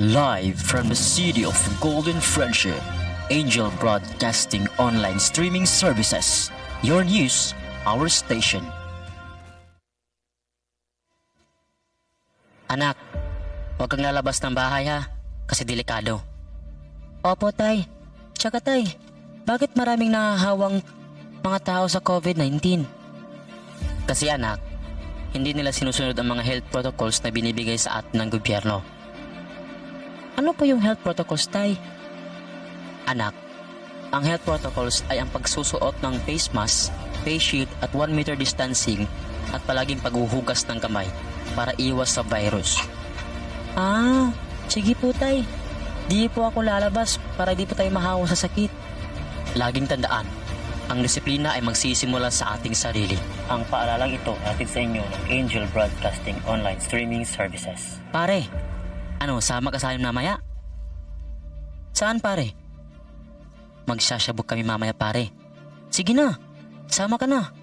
Live from the city of Golden Friendship, Angel Broadcasting Online Streaming Services. Your news, our station. Anak, huwag kang lalabas ng bahay ha, kasi delikado. Opo tay, tsaka tay, bakit maraming nahahawang mga tao sa COVID-19? Kasi anak, hindi nila sinusunod ang mga health protocols na binibigay sa atin ng gobyerno. Ano po yung health protocols tay? Anak, ang health protocols ay ang pagsusuot ng face mask, face shield at 1 meter distancing at palaging paghuhugas ng kamay para iwas sa virus. Ah, sige po tay. Di po ako lalabas para di po tayo mahawa sa sakit. Laging tandaan, ang disiplina ay magsisimula sa ating sarili. Ang paalalang ito hatid sa inyo ng Angel Broadcasting Online Streaming Services. Pare, ano, sama ka sa amin mamaya? Saan pare? Magsasyabog kami mamaya pare. Sige na, sama ka na.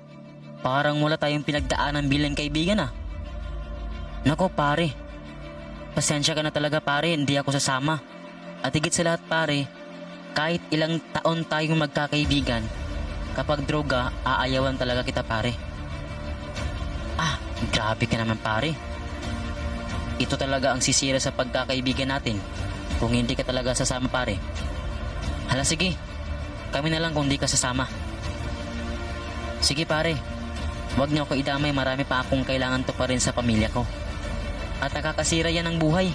Parang wala tayong pinagdaanan bilang kaibigan ah. Nako pare, pasensya ka na talaga pare, hindi ako sasama. At higit sa lahat pare, kahit ilang taon tayong magkakaibigan, kapag droga, aayawan talaga kita pare. Ah, grabe ka naman pare. Ito talaga ang sisira sa pagkakaibigan natin kung hindi ka talaga sasama pare. Hala sige, kami na lang kung hindi ka sasama. Sige pare, huwag niyo ako idamay, marami pa akong kailangan to pa rin sa pamilya ko. At nakakasira yan ng buhay.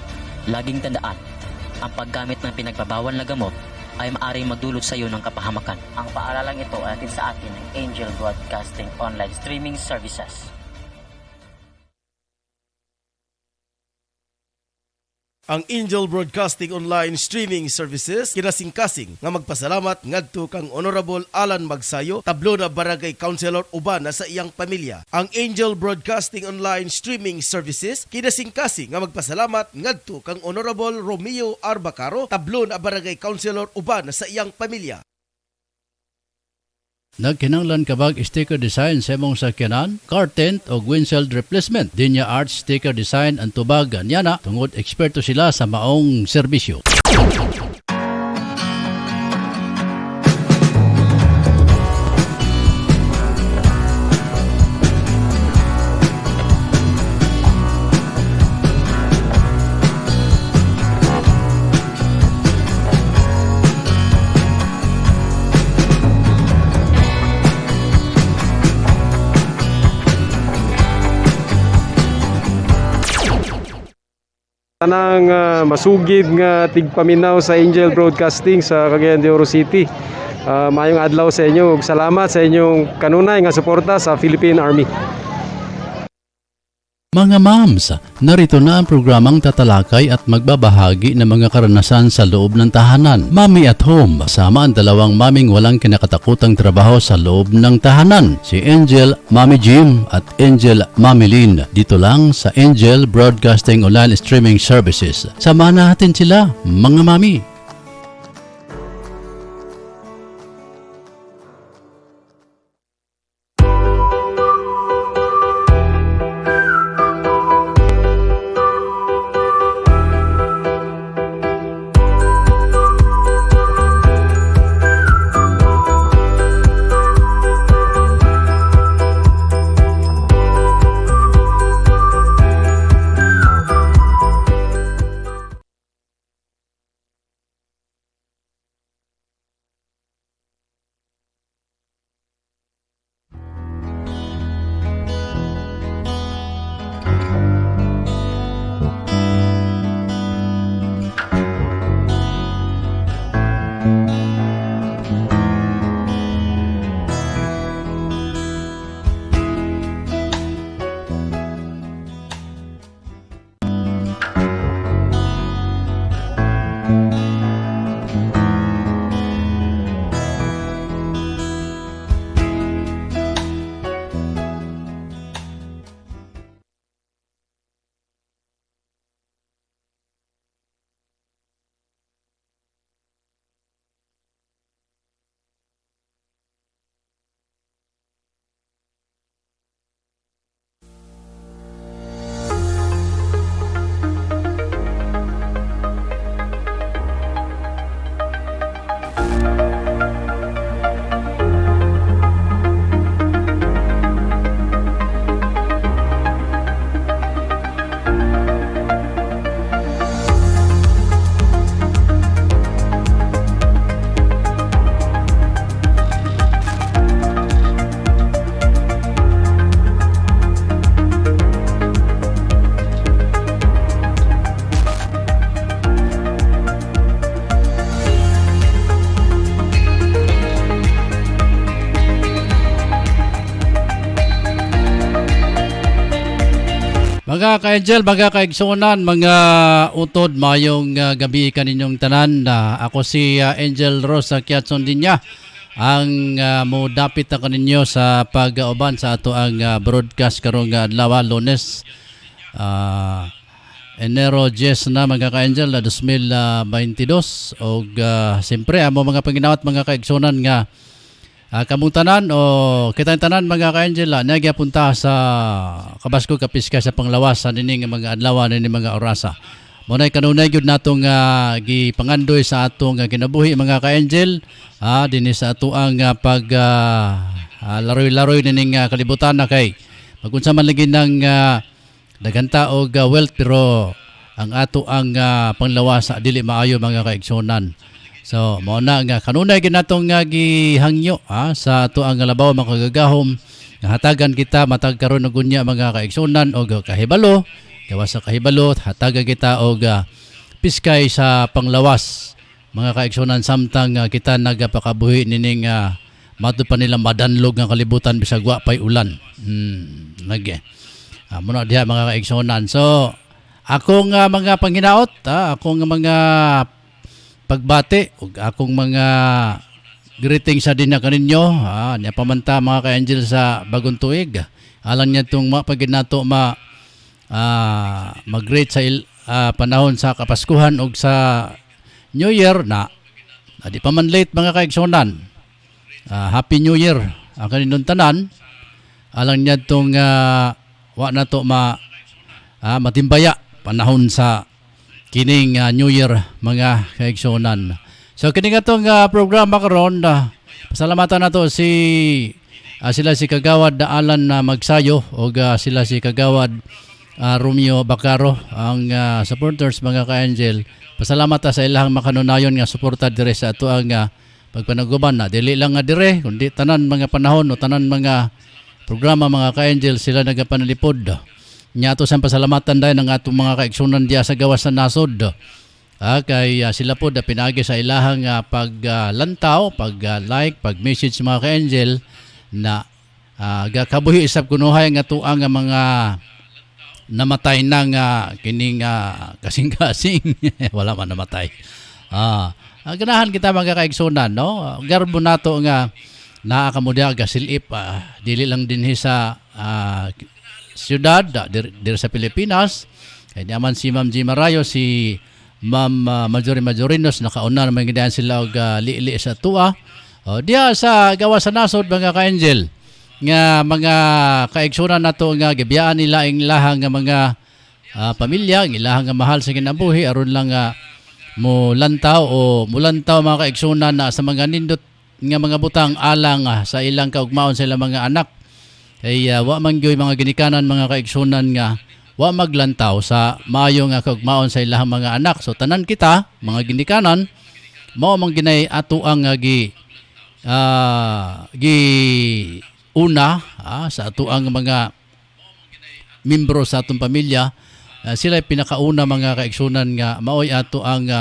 Laging tandaan, ang paggamit ng pinagbabawal na gamot ay maaaring magdulot sa iyo ng kapahamakan. Ang paalalang ito ay hatid sa atin ng Angel Broadcasting Online Streaming Services. Ang Angel Broadcasting Online Streaming Services kinasing-kasing nga magpasalamat ngadto kang Honorable Alan Magsayo, tablo na Barangay Councilor uban na sa iyang pamilya. Ang Angel Broadcasting Online Streaming Services kinasing-kasing nga magpasalamat ngadto kang Honorable Romeo Arbacaro, tablo na Barangay Councilor uban na sa iyang pamilya. Nagkinanglan kabag sticker design sa imong sakyanan, car tent o windshield replacement. Dinya Art Sticker Design ang tubag anyana tungod eksperto sila sa maong serbisyo. Tanang masugid nga tigpaminaw sa Angel Broadcasting sa Cagayan de Oro City. Maayong adlaw sa inyo ug salamat sa inyong kanunay nga suporta sa Philippine Army. Mga moms, narito na ang programang tatalakay at magbabahagi ng mga karanasan sa loob ng tahanan. Mommy at Home, kasama ang dalawang maming walang kinakatakutang trabaho sa loob ng tahanan. Si Angel, Mommy Jim at Angel, Mommy Lynn. Dito lang sa Angel Broadcasting Online Streaming Services. Samahan natin sila, mga mami. Mga ka-angel, mga kaigsunan, mga utod, mayong gabi kaninyong tanan. Ako si Angel Rosa Kiatson Dinya, ang mo dapit na kaninyo sa pag-auban sa ato ang broadcast karong adlaw, Lunes, Enero 10 na mga ka-angel, 2022. O siyempre, amo mga panginawat, mga kaigsunan nga kamong tanan o kitang tanan mga ka-angel nagyapunta sa Kabasko Kapiska sa panglawas sa nining mga adlaw nining mga orasa. Munay kanunay gyud natong gipangandoy sa atong kinabuhi mga ka-angel dinhi sa ato ang pag laroy-laroy nining kalibutan na kay magunsa man lagi ng daganta og wealth pero ang ato ang panglawas dili maayo mga kaigsunan. So, mao na nga kanunay ginatong gihangyo sa ato ang labaw makagagahom nga hatagan kita matag karon og unya mga kaigsunan og kahibalo, gawas sa kahibalo hatagan kita og piskay sa panglawas mga kaigsunan samtang kita nagapakabuhi nining matud pa nila madanlog nga kalibutan bisag wa pay ulan. Lagi. Muna diha mga kaigsunan. So, akong mga panginaot, akong mga pagbati ug akong mga greeting sa dinha kaninyo niya pamanta mga ka-angel sa bagong tuig alang niya itong mapagid nato mag-greet sa panahon sa Kapaskuhan ug sa New Year na di pa man late mga kaigsunan. Happy New Year ang kaninyong tanan alang niya itong wa na to matimbaya panahon sa kining New Year mga kaigsunan. So kining atong programa karon pasalamatan nato sila si Kagawad Alan Magsayo o sila si Kagawad Romeo Bacaro ang supporters mga ka-angel. Pasalamat sa ilahang makanunayon nga suporta dire sa ato ang pagpanaguban na dili lang nga dire kundi tanan mga panahon o tanan mga programa mga ka-angel sila nagapanalipod. Nya ato sa pasalamatan dahil ng atong mga kaigsunan diya sa gawas sa nasod. Kay sila po pinagi sa ilahang paglantaw, pag-like, pag-message mga ka-angel na kabuhi isab kunuhay nga tuang mga namatay nang kining kasing-kasing. Wala man namatay. Ganahan kita mga kaigsunan, no? Garbo nato nga naakamudya gasilip dili lang dinhi sa siyudad dir sa Pilipinas kay naman si Ma'am G. Marayo si Ma'am Majorinos nakauna naman gidayan sila og liili sa tuwa diya sa gawas sa nasod mga ka-angel nga mga kaigsunan nato nga gibiyaan nila ang ilahang nga mga pamilya ang ilahang nga mahal sa kinabuhi aron lang mulantaw mga kaigsunan na sa mga nindot nga mga butang alang sa ilang kaugmaon sa ilang mga anak. Ay wa man gyoy mga ginikanan mga kaigsunan nga wa maglantaw sa maayo nga kaugmaon sa ilahang mga anak. So tanan kita mga ginikanan mao man ginay ato ang una sa ato ang mga membro sa atong pamilya. Sila pinakauna mga kaigsunan nga maoy ato ang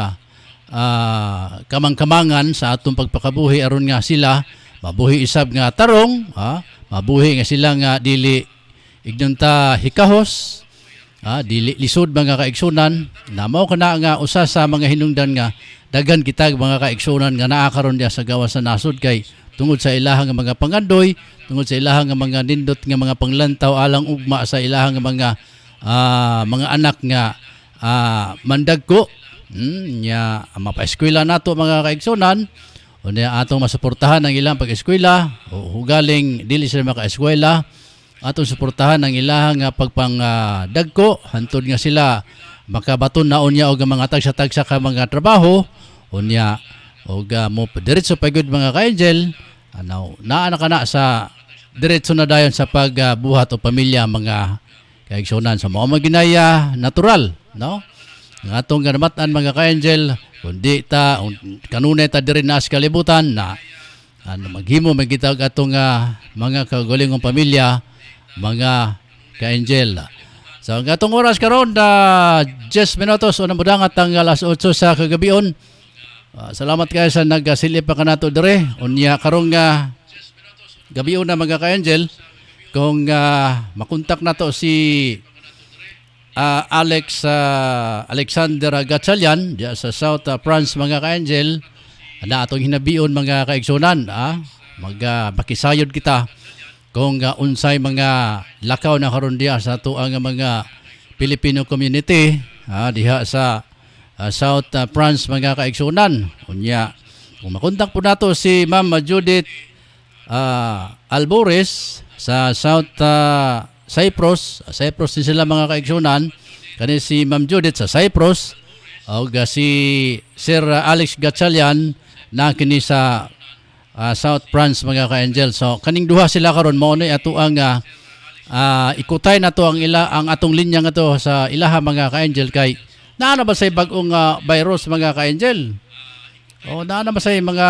kamang-kamangan sa atong pagpakabuhi aron nga sila mabuhi isab nga tarong mabuhi nga sila nga dili ignonta hikahos dili lisod mga kaigsunan na mao kana nga usa sa mga hinungdan nga daghan kita mga kaigsunan nga naa karon diya sa gawas sa nasod kay tungod sa ilahang mga pangandoy tungod sa ilahang mga nindot nga mga panglantaw alang ugma sa ilahang mga anak nga mandagko nya mapaeskwela nato mga kaigsunan unya atong masuportahan ang ilang pag-eskwela o hugaling dili sila maka-eskwela atong suportahan ang ilahang pagpangdagko hantod nga sila makabaton na unya og mga tagsa-tagsa ka mga trabaho unya og mo diretso pagud mga ka-angel naa na kana sa diretso na dayon sa pagbuhat o pamilya mga kaigsunan sa mao maginaya natural no nga atong ganamatan mga ka-angel kundi ta kanunay ta diri na sa kalibutan na maghimo magitag atong mga kagulingong pamilya mga ka-angel. So ang atong oras karon 10 minutos unang mudangat ang alas 8 sa kagabion. Salamat kayo sa nagsilip pa kanato dire. Unya karong gabion na mga ka-angel kung makontak nato si Alexander Gatchalian diya sa South France mga ka-angel na atong hinabion mga kaigsunan makisayod kita kung unsay mga lakaw na karon diya sa tuang mga Filipino community diha sa South France mga kaigsunan. Unya kung makontak po nato si Ma'am Judith Albores sa South Cyprus din sila mga kaigsunan. Kani si Ma'am Judith sa Cyprus o si Sir Alex Gatchalian na kini sa South France mga ka-angel. So kaning duha sila karon mao ni ato ang ikutay na to ang atong linya nga to sa ilaha mga ka-angel kay naa na ba say bag-ong virus mga ka-angel? O naa na ba say mga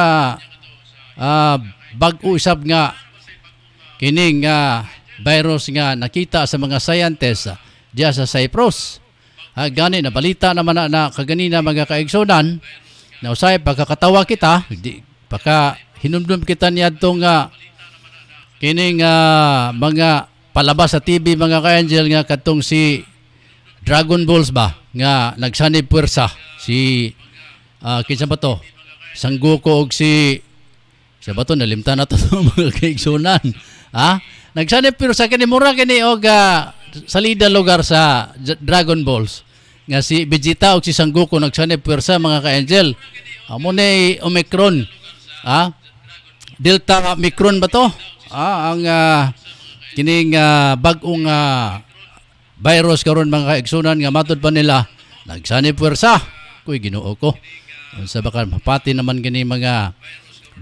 bag-o isab nga kining virus nga nakita sa mga scientists diya sa Cyprus. Gani na balita naman na kaganina mga kaigsunan na usay pagkakatawa kita baka hinumdum kita niadtong kining mga palabas sa TV mga ka-angel nga katong si Dragon Balls ba nga nagsanib puwersa si kinsa ba to Sanggoku og si sa ba to nalimtan na to mga kaigsunan nagsanib puwersa kini mura kini og salida lugar sa Dragon Balls nga si Vegeta o si Sanggoku nagsanib puwersa mga ka-angel. Amo ni Omicron. Delta Omicron ba to? Ang kining bag-ong virus karon mga kaigsunan nga matud pa nila nagsanib puwersa. Kuy Ginoo ko. Sa baka mapati naman kini mga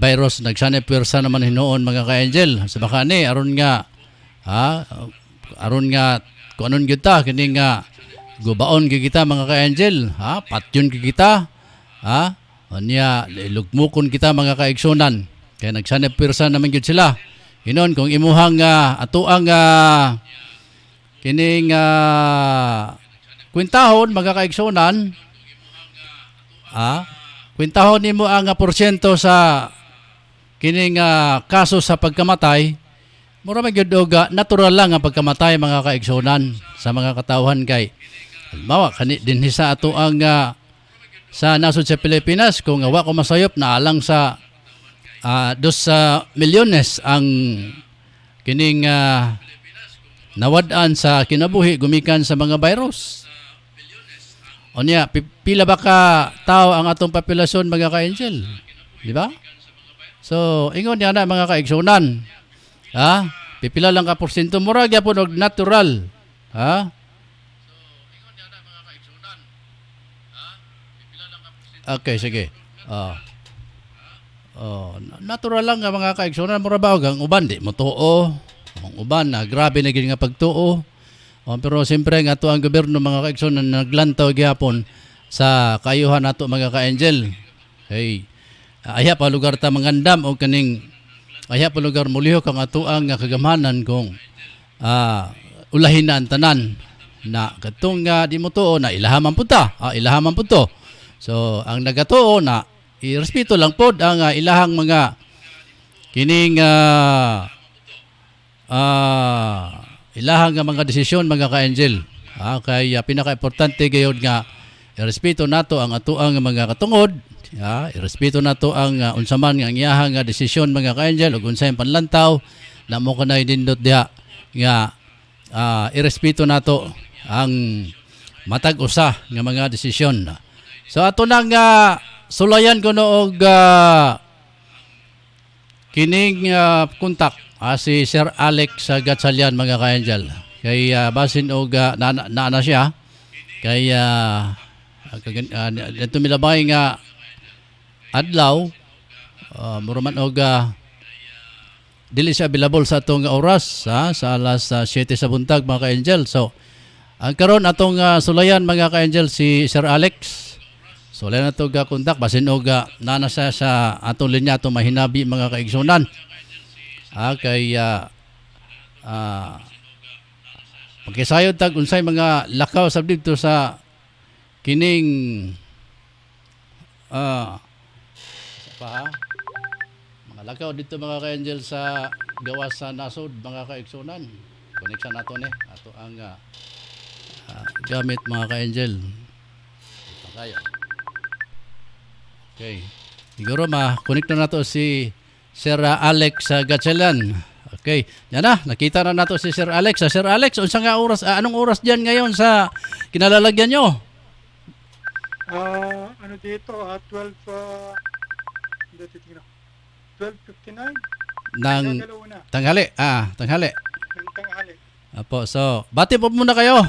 virus nagsanib puwersa naman hinuon mga ka-angel. Sa baka ni aron nga kung anon gyud ta kini nga gubaon gyud kita mga ka-angel patyon gyud kita anya lugmukon kita mga kaigsunan kaya nagsanib puwersa naman gyud sila hinon kung imuhang atuang kining kwintahon mga kaigsunan kwintahon nimo ang porsyento sa kining kaso sa pagkamatay. Mura man gyud natural lang ang pagkamatay mga kaigsunan sa mga katawhan kay halimbawa kani dinhi sa ato ang sa nasod sa Pilipinas kung wa ko masayop na alang sa 2 milyones ang kining nawad-an sa kinabuhi gumikan sa mga virus. Unya pila ba ka tao ang atong populasyon mga ka-angel? Di ba? So ingon niya na mga kaigsunan. Pipila lang ka porsyento mura gyapon og natural. Okay, sige. Natural lang nga mga kaigsunan mura ba og ang uban di mo tuo. Ang uban na grabe na gid nga pagtuo. Pero siyempre nga ato ang gobyerno mga kaigsunan naglantaw gyapon sa kayuhan nato mga ka-angel. Hey, aya pa lugar ta mangandam og kaning aya pa lugar mulihok ang atuang kagamhanan kung ulahin na ang tanan na katong di mo tuo na ilahaman po ta. Ilahaman po to. So ang nagatuo na irespeto lang pod ang ilahang mga kining ilahang mga desisyon mga ka-angel. Kay pinaka-importante gayud nga irespeto nato ang atuang mga katungod. Irespeto nato ang unsa man nga iyahang desisyon mga ka-angel ug unsay panlantaw na mo kanay dindot diha nga irespeto nato ang matag usa nga mga desisyon. So ato nang sulayan ko og kining kontak si Sir Alex Gatchalian mga ka-angel. Kay basin og na siya kay dito milabay nga adlaw muraman og dili siya available sa atong oras sa alas 7 sa buntag mga ka-angel. So ang karon atong sulayan mga ka-angel si Sir Alex. Sulayan nato ga kontak basin og nana siya sa atong linya atong mahinabi mga kaigsunan. Kay pagkisayod tag unsay mga lakaw sab dito sa kining mga lakaw dito mga ka-angel sa gawas sa nasod mga kaigsunan. Koneksa nato ni ato ang gamit mga ka-angel. Tayo. Okay. Siguro ma-connect na nato si Sir Alex Gatchalian. Okay. Yan na, nakita na nato si Sir Alex. Sir Alex, unsa nga oras, anong oras diyan ngayon sa kinalalagyan nyo? Ano dito, 12, hindi titingnan. 12:59? Ng Dalawa na, tanghali. Tanghali. ng tanghali. Apo, so, bati po muna kayo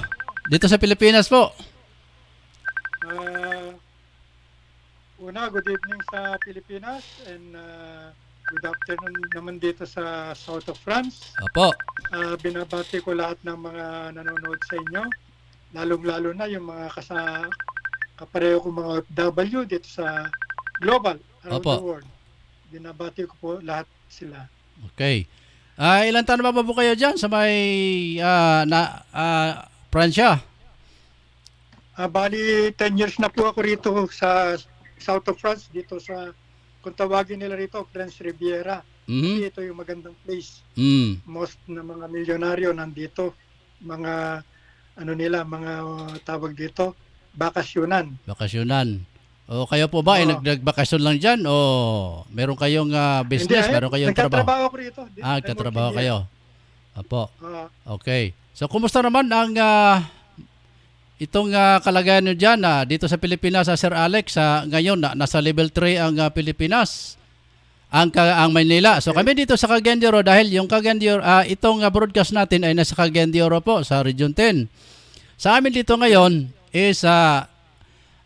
dito sa Pilipinas po. Una, good evening sa Pilipinas and good afternoon naman dito sa South of France. Apo. Binabati ko lahat ng mga nanonood sa inyo, lalong-lalo na yung mga kapareho kong mga OFW dito sa global, around Opo. the world. Binabati ko po lahat sila. Okay. Ilan taon na ba po kayo dyan sa may Pransya? Bali, 10 years na po ako rito sa South of France, dito sa, kung tawagin nila rito, French Riviera. Mhm. Ito yung magandang place. Mm. Most na mga milyonaryo nandito. Mga, mga tawag dito, bakasyonan. Bakasyonan. O kayo po ba ay Oo. nagbakasyon lang dyan o meron kayong business, Hindi, meron kayong trabaho? nagtatrabaho ako rito. Nagtatrabaho kayo. Apo. Ah, Okay. So kumusta naman ang itong kalagayan nyo dyan dito sa Pilipinas, Sir Alex? Ngayon nasa level 3 ang Pilipinas, ang Maynila. So kami dito sa Cagayan de Oro, dahil yung Cagayan de Oro, itong broadcast natin ay nasa Cagayan de Oro po sa Region 10. Sa amin dito ngayon is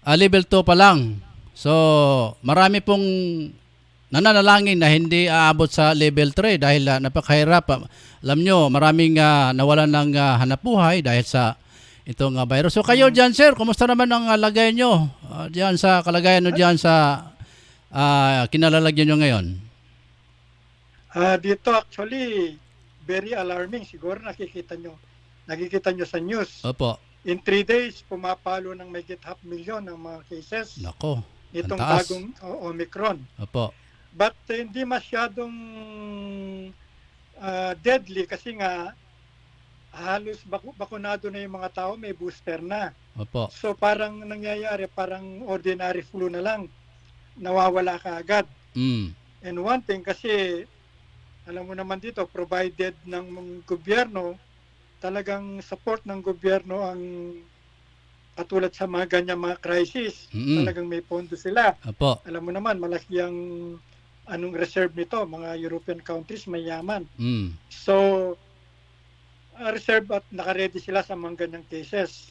level 2 pa lang. So marami pong nananalangin na hindi aabot sa level 3 dahil napakahirap. Alam nyo, maraming nawalan ng hanapbuhay dahil sa itong virus. So kayo dyan, sir, kumusta naman ang lagayan nyo? Dyan sa kalagayan nyo dyan sa kinalalagyan nyo ngayon? dito actually, very alarming. Siguro nakikita nyo sa news. Opo. In 3 days, pumapalo ng may 500,000 ng mga cases. Nako. Itong ang taas. bagong Omicron. Opo. But hindi masyadong deadly kasi nga halos bakunado na yung mga tao, may booster na. Opo. So parang nangyayari, parang ordinary flu na lang. Nawawala ka agad. Mm. And one thing kasi, alam mo naman dito, provided ng gobyerno, talagang support ng gobyerno ang katulad sa mga ganyan mga crisis. Mm-mm. Talagang may pondo sila. Opo. Alam mo naman, malaki ang reserve nito, mga European countries may yaman. Mm. So, reserve at nakaredy sila sa mga ganyang cases.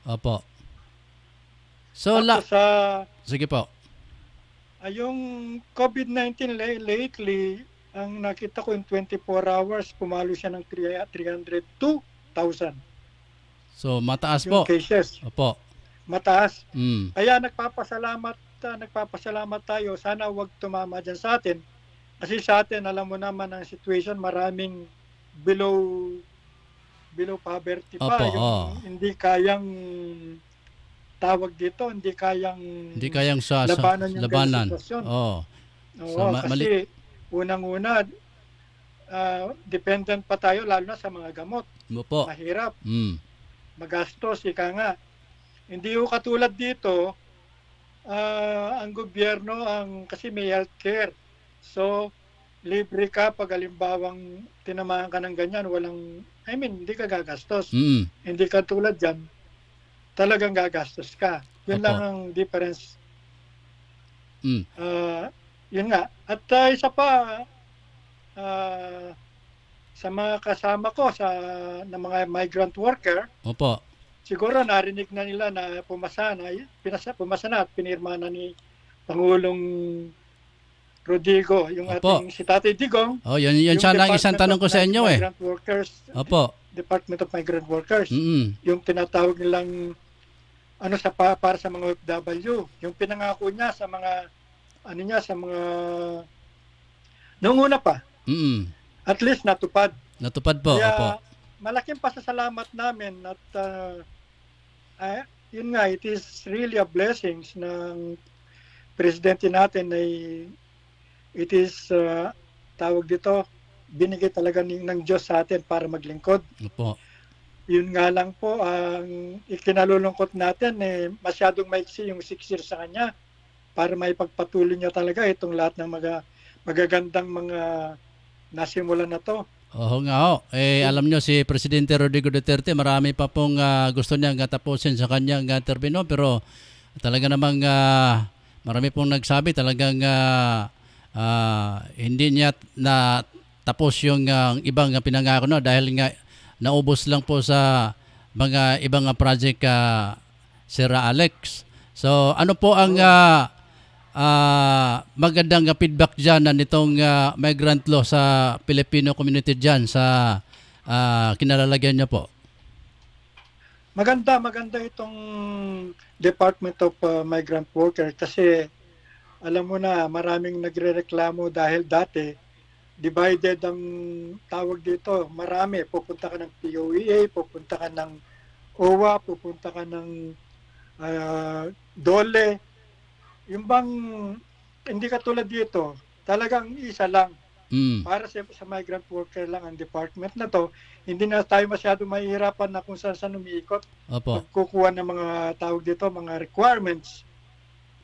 Opo. So, Tapos sa sige po. yung COVID-19 lately, ang nakita ko in 24 hours, pumalo siya ng 302,000 So, mataas yung po. cases. Opo. Mataas. Mm. Kaya nagpapasalamat tayo. Sana wag tumama dyan sa atin. Kasi sa atin, alam mo naman ang situation, maraming below poverty pa. Opo, Yung hindi kayang tawag dito, hindi kayang sa labanan yung labanan. ganung sitwasyon. Oo. Oo, So, kasi unang-una, dependent pa tayo lalo na sa mga gamot. Opo. Mahirap, Mm. magastos, ika nga. Hindi ko katulad dito, ang gobyerno, kasi may healthcare. So, libre ka pag halimbawang tinamaan ka ng ganyan, hindi ka gagastos. Mm. Hindi ka tulad dyan, talagang gagastos ka. Yun Opo. lang ang difference. Mm. Yun nga. At isa pa, sa mga kasama ko na mga migrant worker, Opo. siguro narinig na nila na pumasa na at pinirma na ni Pangulong Rodrigo, yung Opo. ating si Tatay Digong. Oh, yun yung sana ang isang Department tanong ko of sa inyo eh. Migrant Workers, Opo. Department of Migrant Workers. Mm. Yung tinatawag nilang para sa mga OFW. Yung pinangako niya sa mga noong una pa, Mm. at least natupad. Natupad po. Kaya Opo. malaking pasasalamat namin at yun nga, it is really a blessings ng presidente natin ay it is tawag dito, binigay talaga ng Diyos sa atin para maglingkod. Opo. Yun nga lang po, ang ikinalulungkot natin, masyadong maiksi yung 6 years sa kanya para maipagpatuloy niya talaga itong lahat ng magagandang mga nasimulan na to. Oo nga ho. Alam nyo si Presidente Rodrigo Duterte, marami pa pong gusto niyang tapusin sa kanyang termino, pero talaga namang marami pong nagsabi talagang hindi niya na tapos yung ibang pinangako na dahil nga naubos lang po sa mga ibang project Sir Alex. So ano po ang magandang feedback dyan na nitong migrant law sa Filipino community dyan sa kinalalagyan niya po? Maganda itong Department of Migrant Worker kasi alam mo na maraming nagrereklamo dahil dati divided ang tawag dito. Marami. Pupunta ka ng POEA, pupunta ka ng OWA, pupunta ka ng DOLE. Yung bang hindi katulad dito, talagang isa lang. Para sa migrant worker lang ang department na to. Hindi na tayo masyado mahihirapan na kung saan umiikot. Opo. Magkukuha ng mga tawag dito, mga requirements.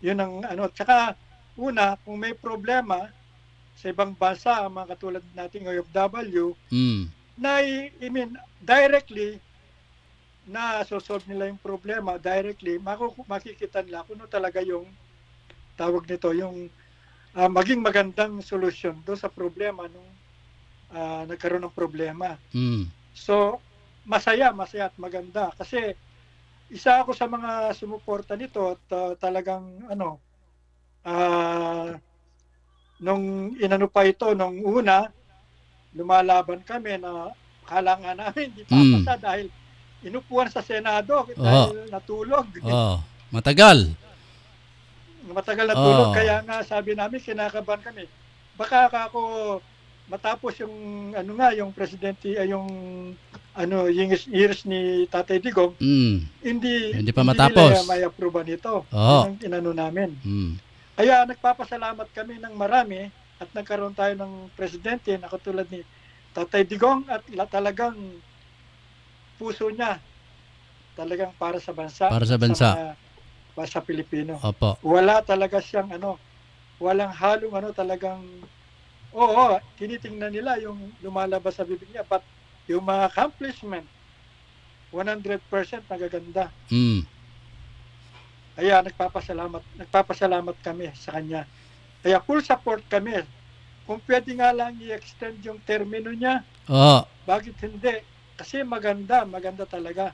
Yun ang ano. Tsaka una, kung may problema sa ibang bansa, mga katulad nating OFW, na directly na solve nila yung problema, directly, makikita nila kung ano talaga yung tawag nito, yung maging magandang solusyon doon sa problema nung nagkaroon ng problema. So, masaya at maganda. Kasi isa ako sa mga sumuporta nito at talagang nung inano pa ito, nung una, lumalaban kami na akala nga namin hindi papasa dahil inupuan sa Senado dahil natulog. Matagal Natulog, kaya nga sabi namin, kinakabahan kami. Baka ako matapos yung yung presidente yung years ni Tatay Digong, hindi pa matapos. Hindi nila may approve nito. Oo. Yun ang inano namin. Kaya nagpapasalamat kami ng marami at nagkaroon tayo ng presidente na katulad ni Tatay Digong at talagang puso niya talagang para sa bansa. Para sa bansa. Sa Pilipino. Opo. Wala talaga siyang walang halong talagang tinitingnan nila yung lumalabas sa bibig niya, but yung mga accomplishment 100% nagaganda. Kaya nagpapasalamat kami sa kanya. Kaya full support kami. Kung pwede nga lang i-extend yung termino niya, bakit hindi? Kasi maganda talaga.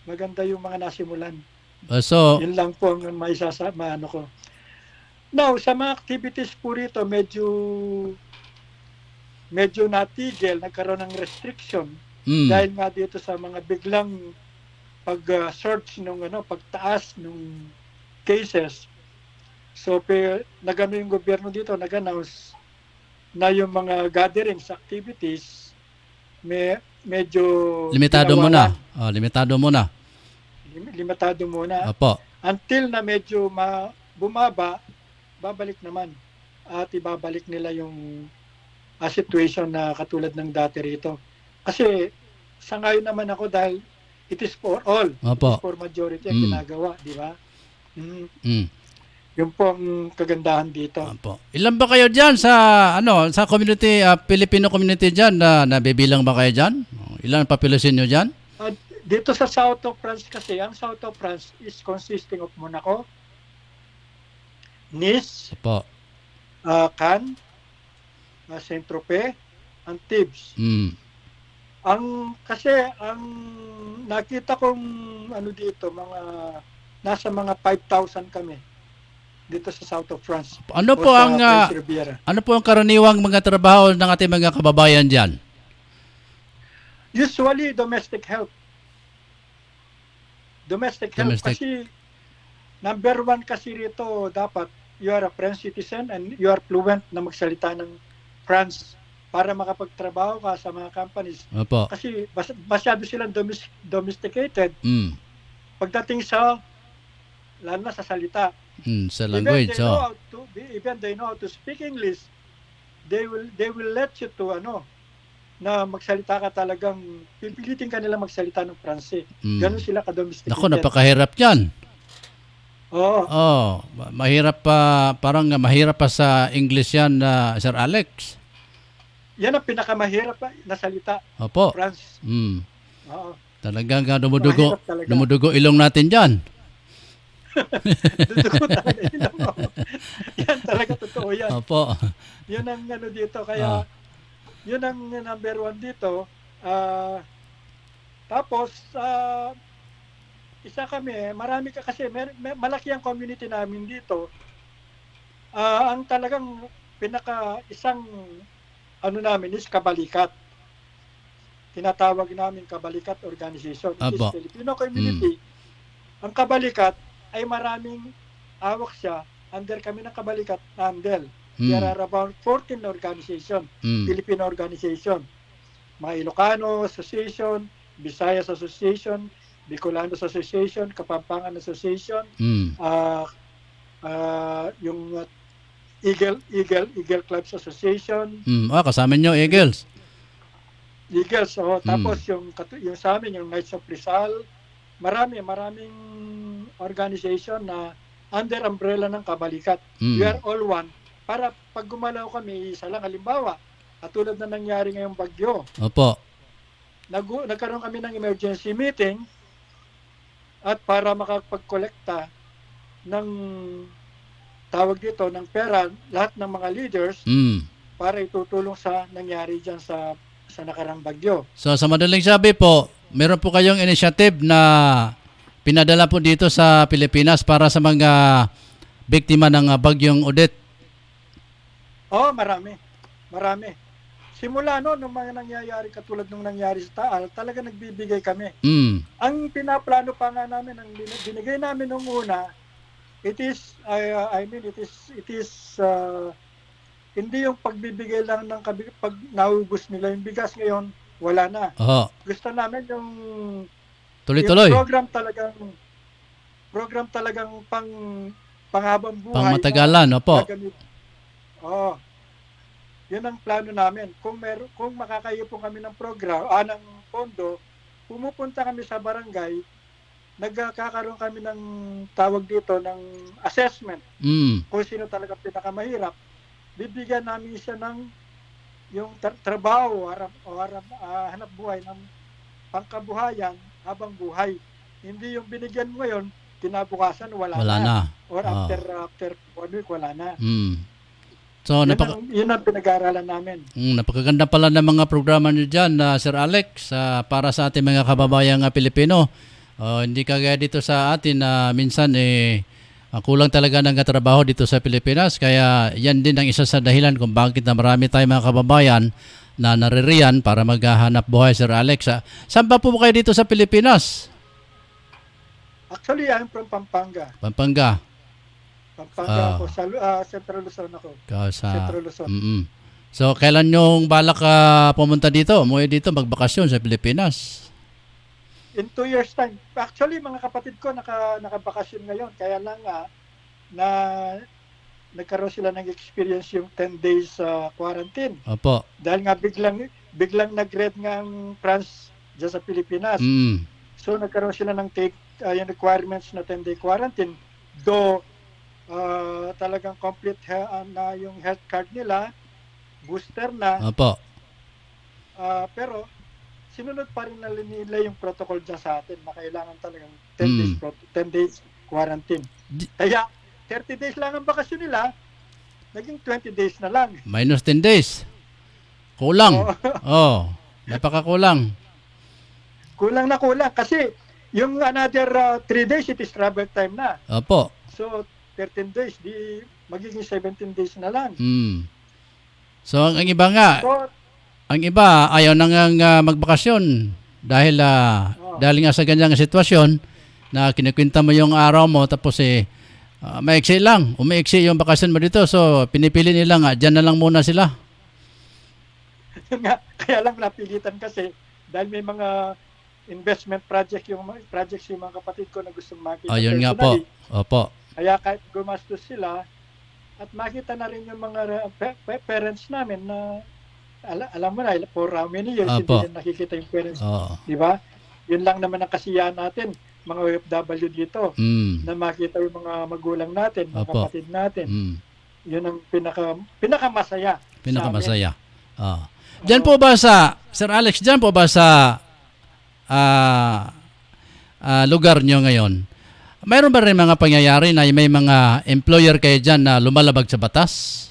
Maganda yung mga nasimulan. So, yun lang po ang maano ko. Now, sa mga activities po rito, medyo natigil, nagkaroon ng restriction dahil nga dito sa mga biglang pag-search pagtaas ng cases. So, nagano yung gobyerno dito, nag-announce na yung mga gatherings, activities, medyo limitado muna. Limitado muna. Opo. Until na medyo bumaba, babalik naman. At ibabalik nila yung situation na katulad ng dati rito. Kasi sa ngayon naman ako dahil it is for all. Opo. It is for majority ang ginagawa, di ba? Yung po ang kagandahan dito. Opo. Ilan ba kayo diyan sa sa community, Filipino community diyan na nabibilang ba kayo diyan? Ilan population niyo diyan? Dito sa South of France kasi, ang South of France is consisting of Monaco, Nice, Cannes, Saint-Tropez, and Thebes. Ang nakita kong dito, nasa mga 5,000 kami dito sa South of France. Ano po ang karaniwang mga trabaho ng ating mga kababayan diyan? Usually domestic help. Kasi number one kasi rito dapat you are a French citizen and you are fluent na magsalita ng France para makapagtrabaho ka sa mga companies. Opo. Kasi masyado silang domesticated. Pagdating sa lalo na sa salita. Sa language. Even they know how to speak English, they will let you to na magsalita ka talagang, pipilitin ka nila magsalita ng Pranse. Mm. Ganun sila ka-domesticated. Naku, napakahirap yan. Oo. Oh, mahirap pa, parang mahirap pa sa English yan, Sir Alex. Yan ang pinakamahirap na salita, Opo. France. Mm. Oo. Talagang dumudugo, Mahirap talaga. dumudugo ilong natin dyan. Dudugo talaga yun. Yan talaga totoo yan. Opo. Yun ang ano dito. Kaya, yun ang number one dito. Tapos, isa kami, marami ka kasi, malaki ang community namin dito. Ang talagang isang ano namin is kabalikat. Tinatawag namin kabalikat organization. It is Aba. Filipino community. Ang kabalikat ay maraming awak siya. Under kami ng kabalikat, handle. There are about 14 organization, Filipino organization. Mga Ilocano Association, Visayas Association, Bicolano Association, Kapampangan Association, yung Eagle Clubs Association, Kasama nyo, Eagles. Eagles, tapos yung sa amin, yung Knights of Rizal, maraming organization na under umbrella ng kabalikat. We are all one. Para pag gumalaw kami, isa lang, halimbawa, katulad na nangyari ngayong bagyo, Opo. nagkaroon kami ng emergency meeting at para makapag-kolekta ng tawag dito, ng pera, lahat ng mga leaders para itutulong sa nangyari dyan sa nakarang bagyo. So sa madaling sabi po, meron po kayong initiative na pinadala po dito sa Pilipinas para sa mga biktima ng bagyong Odette. Marami. Simula nung mga nangyayari katulad nung nangyari sa Taal, talaga nagbibigay kami. Ang pinaplano pa nga namin, ang binigay namin nung una, it is hindi yung pagbibigay lang ng pag naubos nila yung bigas ngayon, wala na. Gusto namin yung Tuloy-tuloy. yung program talagang panghabang buhay. Pangmatagalan, opo. Yun ang plano namin. Kung makakayo po kami ng program, ng pondo, pumupunta kami sa barangay, nagkakaroon kami ng tawag dito ng assessment. Kung sino talaga pinakamahirap, bibigyan namin siya ng yung trabaho o hanap buhay ng pangkabuhayan habang buhay. Hindi yung binigyan mo ngayon, kinabukasan wala na. Or after 1 week, wala na. So, yun ang pinag-aaralan namin. Napakaganda pala ng mga programa nyo dyan, Sir Alex, para sa ating mga kababayang Pilipino. Hindi kagaya dito sa atin na minsan kulang talaga ng trabaho dito sa Pilipinas. Kaya yan din ang isa sa dahilan kung bakit na marami tayong mga kababayan na naririyan para maghahanap buhay, Sir Alex. Saan ba po kayo dito sa Pilipinas? Actually, I'm from Pampanga. Pampanga Ako. Sa Central Luzon ako. Central Luzon. So, kailan yung balak pumunta dito? Umuwi dito, magbakasyon sa Pilipinas? In 2 years time. Actually, mga kapatid ko nakabakasyon ngayon. Kaya lang na nagkaroon sila ng experience yung 10 days quarantine. Opo. Dahil nga biglang nag-red nga ang France dyan sa Pilipinas. So nagkaroon sila ng yung requirements na 10-day quarantine. Though talagang complete na yung health card nila, booster na. Opo. Pero sinunod pa rin nila yung protocol dyan sa atin na kailangan talagang 10 days quarantine. Kaya 30 days lang ang bakasyon nila, naging 20 days na lang. Minus 10 days. Kulang. Napakakulang. Kulang na kulang kasi yung another 3 days it is travel time na. Opo. So 13 days di magiging 17 days na lang. So ang iba nga, ang iba ayaw nang magbakasyon dahil nga sa ganyang sitwasyon na kinikwenta mo yung araw mo tapos maiksi lang, umiiksi yung bakasyon mo dito. So pinipili nila nga, dyan na lang muna sila. Kaya lang napilitan kasi dahil may mga investment projects yung mga kapatid ko na gustong makita. Ayun nga po. Opo. Kaya kahit gumastos sila at makita na rin yung mga parents namin na alam mo na, for how many years Apo. hindi na nakikita yung parents. Oo. Di ba? Yun lang naman ang kasiyahan natin, mga OFW dito, Mm. na makita yung mga magulang natin, mga Apo. kapatid natin. Mm. Yun ang pinakamasaya. Pinakamasaya. Diyan po ba sa, Sir Alex, diyan po ba sa lugar nyo ngayon, mayroon ba rin mga pangyayari na may mga employer kayo dyan na lumalabag sa batas?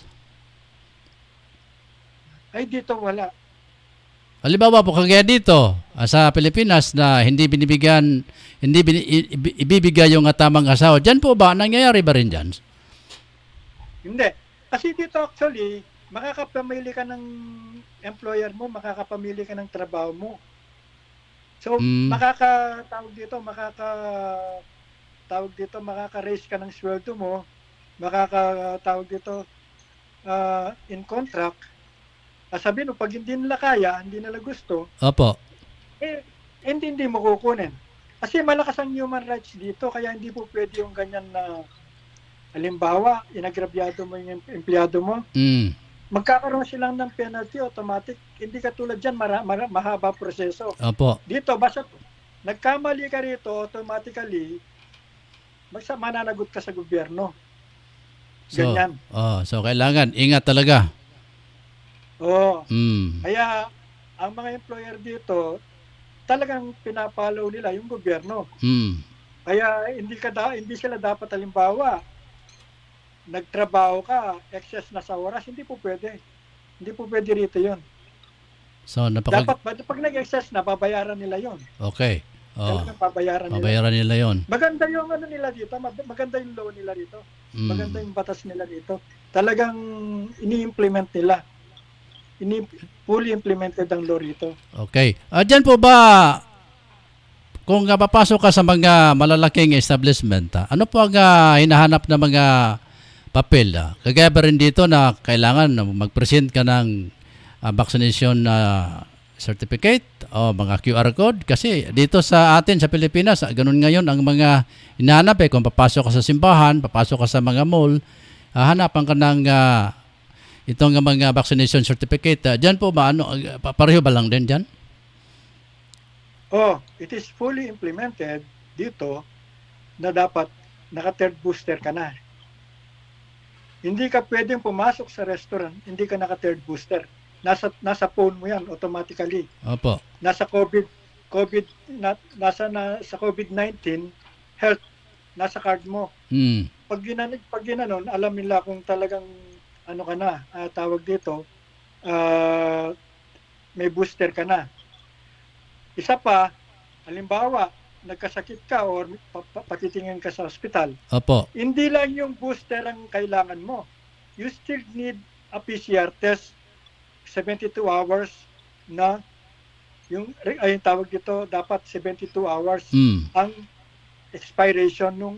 Ay, dito wala. Halimbawa po kagaya dito sa Pilipinas na hindi ibibigay yung tamang asawa. Diyan po ba? Nangyayari ba rin dyan? Hindi. Kasi dito actually, makakapamili ka ng employer mo, makakapamili ka ng trabaho mo. So, makaka-raise ka ng sweldo mo, in contract. Sabihin mo, pag hindi nila kaya, hindi nila gusto, Opo. hindi mo kukunin. Kasi malakas ang human rights dito, kaya hindi po pwede yung ganyan na, halimbawa, inagrabyado mo yung empleyado mo, Mm. magkakaroon silang ng penalty automatic. Hindi katulad dyan, mahaba proseso. Opo. Dito, basta nagkamali ka rito, automatically, mananagot ka sa gobyerno. Ganyan. So kailangan, ingat talaga. Oo. Mm. Kaya, ang mga employer dito, talagang pinapalaw nila yung gobyerno. Mm. Kaya hindi sila dapat, halimbawa, nagtrabaho ka, excess na sa oras, hindi po pwede. Hindi po pwede rito yun. So Dapat, pag nag-excess na, babayaran nila yun. Okay. Talagang babayaran nila. Babayaran nila 'yon. Maganda yung nila dito, maganda yung law nila dito. Mm. Maganda yung batas nila dito. Talagang ini-implement nila. Fully implemented ang law rito. Okay. Diyan po ba, kung papasok ka sa mga malalaking establishment, ano po ang hinahanap na mga papel? Kagaya ba rin dito na kailangan mag-present ka ng vaccination certificate o mga QR code? Kasi dito sa atin, sa Pilipinas, ganun ngayon ang mga hinahanap kung papasok ka sa simbahan, papasok ka sa mga mall, hanapan ka ng itong mga vaccination certificate. Diyan po ba, pareho ba lang din dyan? It is fully implemented dito na dapat naka-third booster ka na. Hindi ka pwedeng pumasok sa restaurant, hindi ka naka-third booster. Nasa phone mo yan automatically. Opo. Nasa sa COVID-19 health, nasa card mo. Mm. Pag ginanon, alam nila kung talagang tawag dito, may booster ka na. Isa pa, halimbawa, nagkasakit ka or patitingin ka sa hospital, Opo. hindi lang yung booster ang kailangan mo. You still need a PCR test 72 hours na yung tawag dito, dapat 72 hours ang expiration ng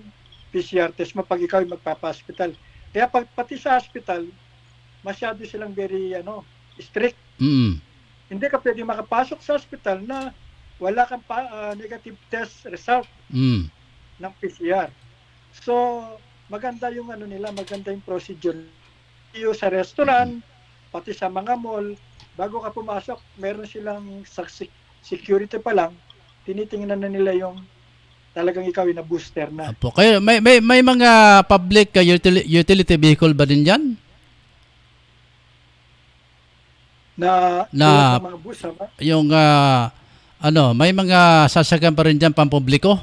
PCR test mo pag ikaw ay magpapa-hospital. Kaya pati sa hospital, masyado silang very strict. Mm. Hindi ka pwede makapasok sa hospital na wala kang negative test result ng PCR. So, maganda yung maganda yung procedure. Iyo sa restaurant, pati sa mga mall, bago ka pumasok, meron silang security pa lang, tinitingnan na nila yung talagang ikaw ay na-booster na. Opo. Kayo, may mga public utility vehicle ba din dyan? Na mga bus, Yung may mga sasakyan pa rin dyan pampubliko?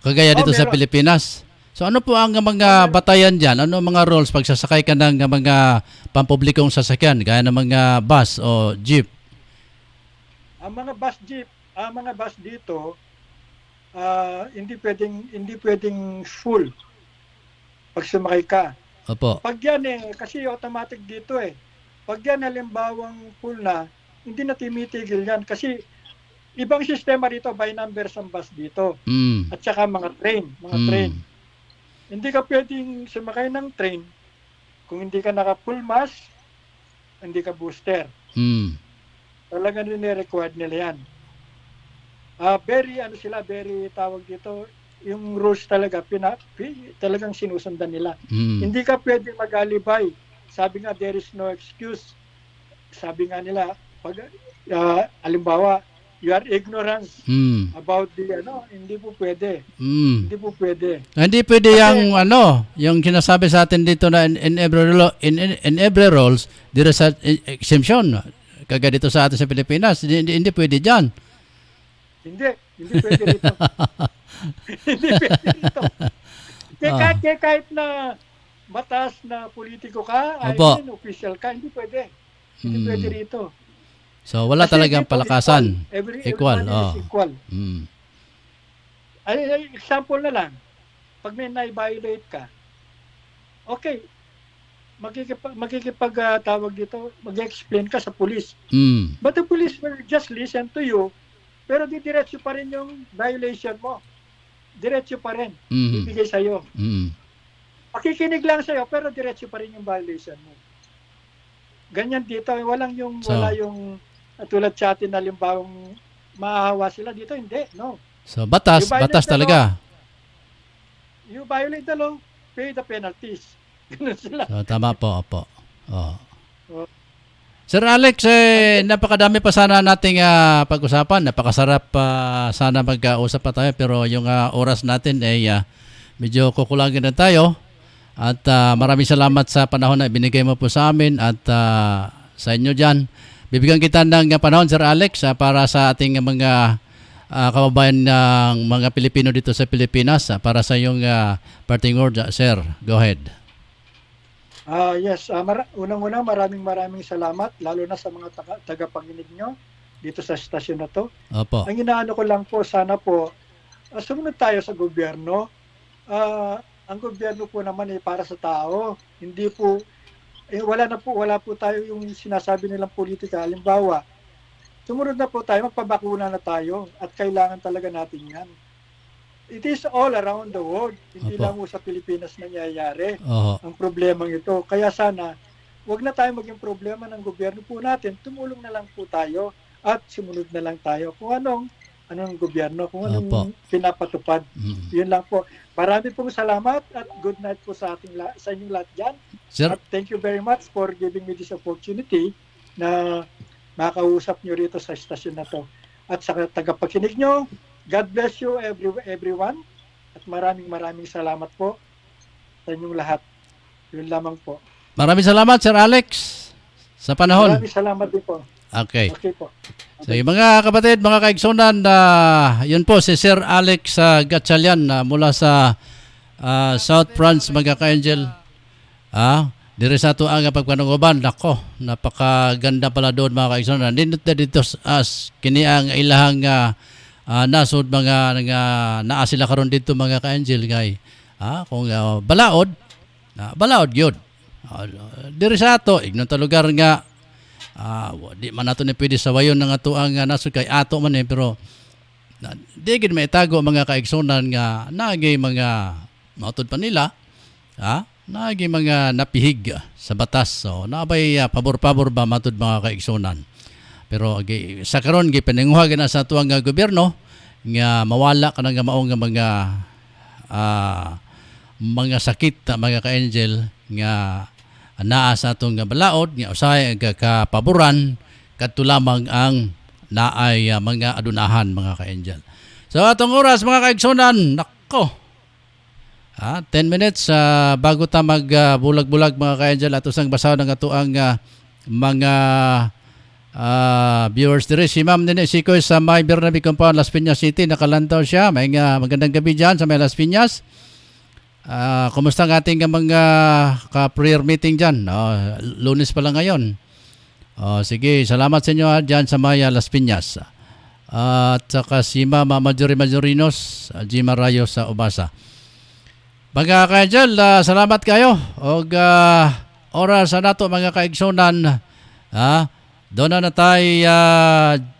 Kagaya dito sa meron. Pilipinas. So ano po ang mga batayan dyan? Ano mga rules pag sasakay ka ng mga pampublikong sasakyan, gaya ng mga bus o jeep? Ang mga bus dito, hindi pwedeng full pag sumakay ka. Opo. Pag yan kasi automatic dito Pag yan halimbawang full na, hindi na timitigil yan kasi ibang sistema dito, by numbers ang bus dito. Mm. At saka mga train. Hindi ka pwedeng sumakay ng train kung hindi ka naka-full mask, hindi ka booster. Mm. Talagang nire-required nila yan. Very tawag dito, yung rules talaga, talagang sinusundan nila. Mm. Hindi ka pwedeng mag-alibay. Sabi nga, there is no excuse sabi nga nila, pag halimbawa, you are ignorant about the hindi po pwede. Hindi po pwede. Hindi pwede yung yung sinasabi sa atin dito na in every rules there is an exemption. Kagaya dito sa atin sa Pilipinas, hindi pwede diyan. Hindi pwede rito. Hindi pwede rito. Kahit na batas na politiko ka, official ka, hindi pwede. Hindi pwede rito. So wala Kasi talagang dito, palakasan. Equal. Oh. Equal. Mm. Ay, example na lang. Pag may na-violate ka, okay, tawag dito, mag-explain ka sa police. But the police will just listen to you, pero diretso pa rin yung violation mo. Diretso pa rin. Ibigay sa'yo. Pakikinig lang sa'yo, pero diretso pa rin yung violation mo. Ganyan dito, wala yung tulad sa atin na limbawang mahahawa sila dito, hindi, no. So batas talaga. You violate the law, pay the penalties. Ganun sila. So tama po, opo. Oh. Sir Alex, napakadami pa sana nating pag-usapan. Napakasarap sana mag-usap pa tayo, pero yung oras natin ay medyo kukulangin na tayo. At maraming salamat sa panahon na binigay mo po sa amin at sa inyo dyan. Bibigyan kita ng panahon, Sir Alex, para sa ating mga kababayan ng mga Pilipino dito sa Pilipinas para sa iyong parting word, Sir. Go ahead. Yes, unang-una maraming salamat lalo na sa mga tagapakinig nyo dito sa stasyon na to. Opo. Ang inaano ko lang po, sana po sumunod tayo sa gobyerno. Ang gobyerno po naman ay para sa tao. Hindi po wala po tayo yung sinasabi nilang politika. Halimbawa, sumunod na po tayo, magpabakuna na tayo at kailangan talaga natin yan. It is all around the world. Hindi lang po sa Pilipinas nangyayari ang problemang ito. Kaya sana, wag na tayo maging problema ng gobyerno po natin. Tumulong na lang po tayo at sumunod na lang tayo kung anong gobyerno, kung anong pinapatupad. Yun lang po. Marami pong salamat at good night po sa inyong lahat dyan. Sir? At thank you very much for giving me this opportunity na makausap nyo rito sa stasyon na to. At sa tagapakinig nyo, God bless you everyone. At maraming salamat po sa inyong lahat. Yun lamang po. Maraming salamat, Sir Alex, sa panahon. Maraming salamat din po. Okay. Okay po. So, mga kapatid, mga kaigsunan, yun po si Sir Alex Gatchalian mula sa South France, mga ka-angel. Diri sa ito ang pagpanunguban. Nako, napakaganda pala doon, mga kaigsunan. Dito as kini ang ilahang nasod mga naa sila karon dito, mga ka-angel. Kung balaod yun. Diri sa ito, ignon ta lugar nga di man nato ni pwede sawayon ng ato ang nasod kay ato man pero di gid may tago mga kaigsunan nga naagay mga mautod pa nila naagay mga napihig sa batas, so nabay pabor-pabor ba matud mga kaigsunan. Pero sa karon gi paninghuha na sa atuang gobyerno nga mawala kanang maong nga mga sakit mga ka-angel nga naa sa atong balaod nga usahay kapaboran kadto lamang ang naay mga adunahan, mga ka-angel. So atong oras, mga kaigsunan, nako 10 minutes bago ta magbulag-bulag, mga ka-angel, ato sang basaw ng ato ang mga viewers diri. Si Ma'am Nene Sikoy sa May Bernabe Compound, Las Piñas City, nakalantaw siya. May magandang gabi dyan sa May Las Piñas. Kumusta ang ating mga ka-prayer meeting dyan? Lunes pa lang ngayon. Sige, salamat sa inyo dyan sa Maya Las Piñas. At saka si Mama Majorinos, Jima Rayo sa Ubasa. Mga ka-angel, salamat kayo. O oras na nato, mga kaigsunan. Doon na tayo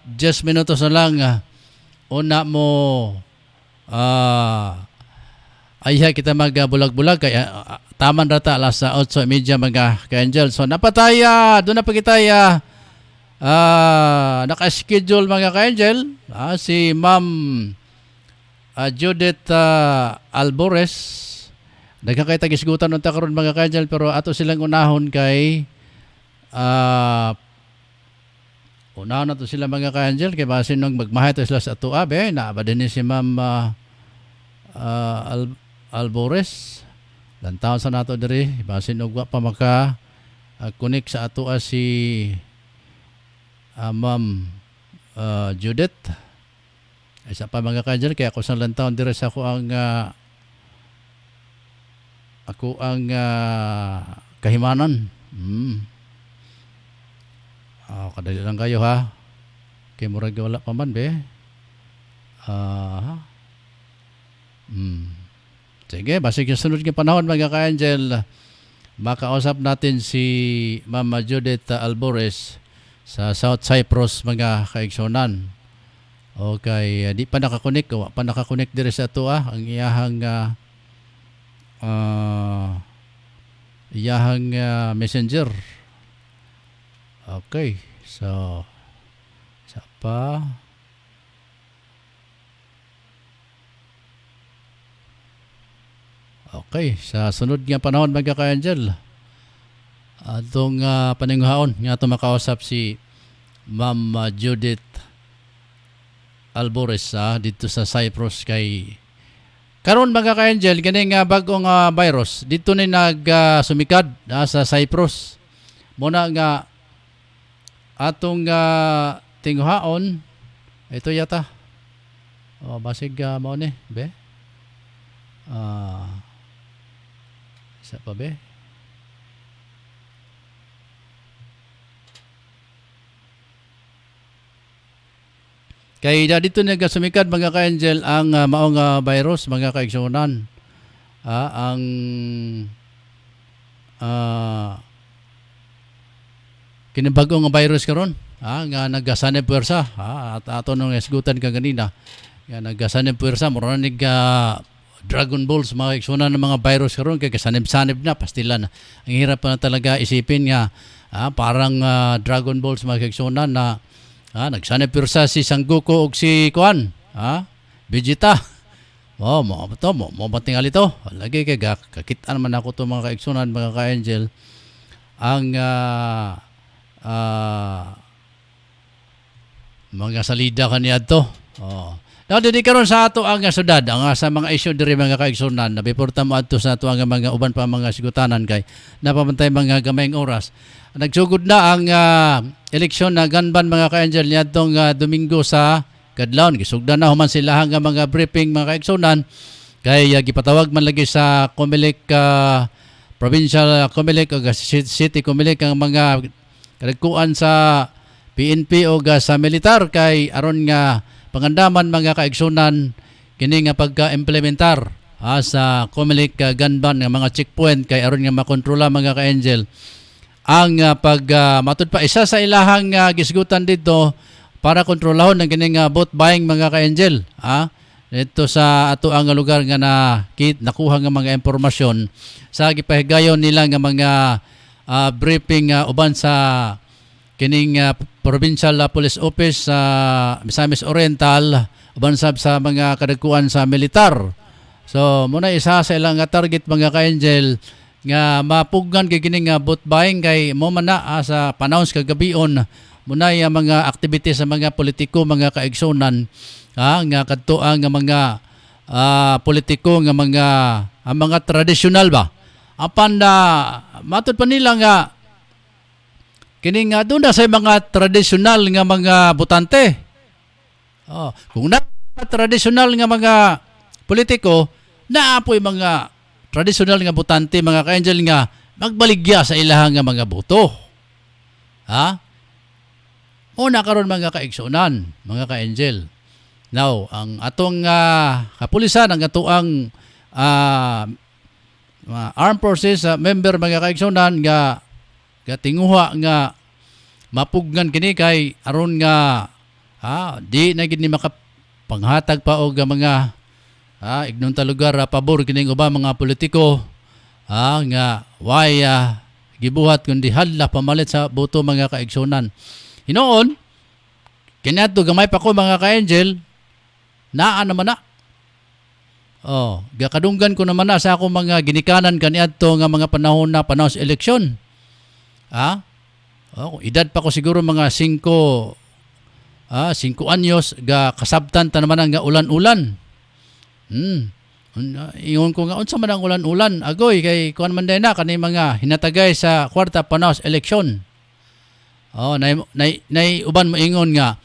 10 minutos na lang. Una mo ay kita magbulag-bulag kaya taman rata alas 8:30, mga ka-angel. So napatay doon na pa kita naka-schedule, mga ka-angel, si Ma'am Judith Albores. Nagkakay tagisgutan ng takaroon, mga ka-angel, pero ato silang unahon kay Una na to sila mga ka-angel kay basin nung magmahay to sila sa ato abe na ba din ni si Ma'am Albores. Lantaw sa nato diri basin og wa pa maka connect sa ato si Ma'am Judith. Isa pa mga ka-angel kaya ako sa lantaw diri sa ako ang kahimanan. Kadali lang kayo ha. Kay murag wala pa man be. Sige, basig yung sunod ng panahon mga ka-angel, makausap natin si Mama Judith Albores sa South Cyprus mga kaigsonan. Okay, di pa nakakonek, pa nakakonek dire sa ato ang iyahang messenger. Okay, so isa pa. Okay, sa sunod nga panahon mga ka-angel, atong paninghaon nga ato makausap si Ma'am Judith Albores dito sa Cyprus kay karon mga ka-angel kini nga bagong virus dito ni sumikad sa Cyprus. Muna nga atong tinghaon ito yata basig mao ni be isa pa be kay dito nagasumikad mga ka-angel ang maong virus mga kaigsunan ang kinibagong virus karon nga nagasanib puwersa at ato nung esgutan ka ganina nga nagasanib puwersa mura nig Dragon Balls mga kaigsunan ng mga virus karon kay kasanib-sanib na pastilan ang hirap pa na talaga isipin nga parang Dragon Balls mga kaigsunan na nagsanib puwersa si Sangoku og si Kuan Vegeta mo tingali to lagi kay kakitaan man ako to mga kaigsunan mga ka-angel ang mga salida kaniya to. Now, di karon sa ato ang syudad, ang sa mga issue diri mga kaigsunan, nabiporta mo adto sa ato ang mga uban pa mga sigutanan kay napamantay mga gamayng oras. Nagsugod na ang eleksyon na ganban mga ka-angel niadtong Domingo sa Kadlawon. Gisugdan na human sila nga mga briefing mga kaigsunan kay gipatawag man lagi sa Comelec provincial Comelec o city Comelec ang mga kadagkuan sa PNP o sa militar kay aron nga pangandaman mga kaigsunan kini nga pagka-implementar sa Comelec ganban nga mga checkpoint kay aron nga makontrola mga ka-angel ang matud pa isa sa ilahang gisgutan dito para kontrolahon ang kining vote buying mga ka-angel dito sa ato ang lugar nga nakuha nga mga impormasyon sa gipahigayon nila nga mga briefing uban sa kining provincial police office sa Misamis Oriental uban sa mga kadagkuan sa militar. So muna isa sa ilang target mga ka-angel nga mapugnan kay kining vote buying kay mo man na sa panahon sa kagabion muna yung mga activities sa mga politiko mga kaigsunan nga kadtuan nga mga politiko nga mga tradisyonal ba apan matud pa nila nga kini nga doon na sa mga tradisyonal nga mga botante. Kung na tradisyonal nga mga politiko, naapoy mga tradisyonal nga botante, mga ka-angel nga magbaligya sa ilahang nga mga boto. Una karon mga kaigsunan, mga ka-angel. Now, ang atong kapulisan, ang atuang armed forces member mga kaigsunan nga tinguha nga mapugnan kini kay aron nga di na gid ni makapanghatag pa og mga ignon ta lugar pabor kining uba mga politiko nga way gibuhat kundi hadla pamalit sa boto mga kaigsunan. Hinoon kaniadto gamay pa ko mga ka-angel naa naman na. Gakadunggan ko naman na sa akong mga ginikanan kaniadto nga mga panahon sa eleksyon. Edad pa ko siguro mga 5 5 anyos ga kasabtan ta naman ang nga ulan-ulan. Ingon ko nga unsa man ang ulan-ulan agoy kay kuan man day na kani mga hinatagay sa kwarta panahon sa eleksyon. Nay uban mo ingon nga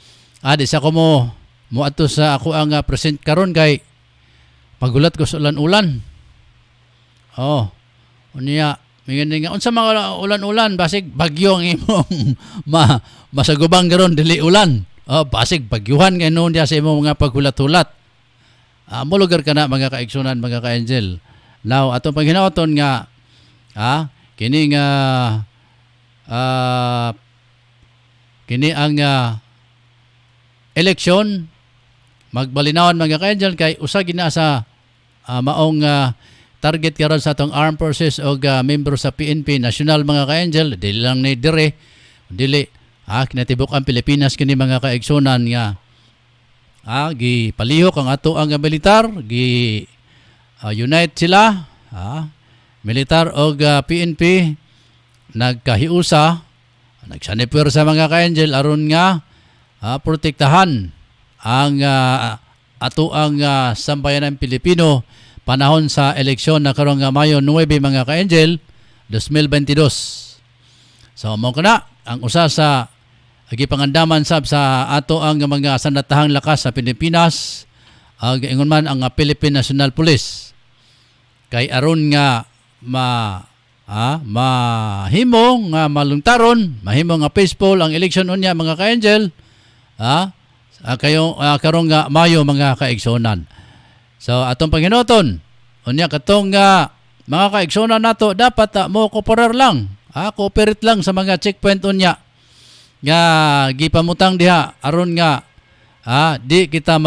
di sa ko mo ato sa ako ang present karon kay pagulat ko sa ulan-ulan. Unya mingon nga unsa mga ulan-ulan basig bagyo ang imong masagubang karon dili ulan. Basig bagyuhan kay noon dia sa imong mga paghulat-hulat. Mulugar ka na mga kaigsunan, mga ka-angel. Now, atong panghinawaton nga, kini ang eleksyon, magbalinawan mga ka-angel, kay usa gina sa maong target karon sa atong armed forces o membro sa PNP, national mga ka-angel, dili lang ni dire, dili, kinatibok ang Pilipinas kini mga kaigsunan nga, gi palihok ang ato ang militar, gi unite sila, militar o PNP nagkahiusa, nagsaniper sa mga ka-angel aron nga protektahan ang ato ang sambayanan Pilipino panahon sa eleksyon na karong Mayo 9 mga ka-angel 2022. So mo kana ang usa sa gipangandaman sab sa ato ang mga sandatahang lakas sa Pilipinas, ingon man ang Philippine National Police, kay aron nga mahimong nga malungtaron, mahimong nga peaceful ang election unya mga ka-angel, karong nga Mayo mga kaigsonan. So atong panghinuton unya katong mga kaigsonan nato dapat mo cooperate lang, cooperate lang sa mga checkpoint unya nga gipamutang diha aron nga di kita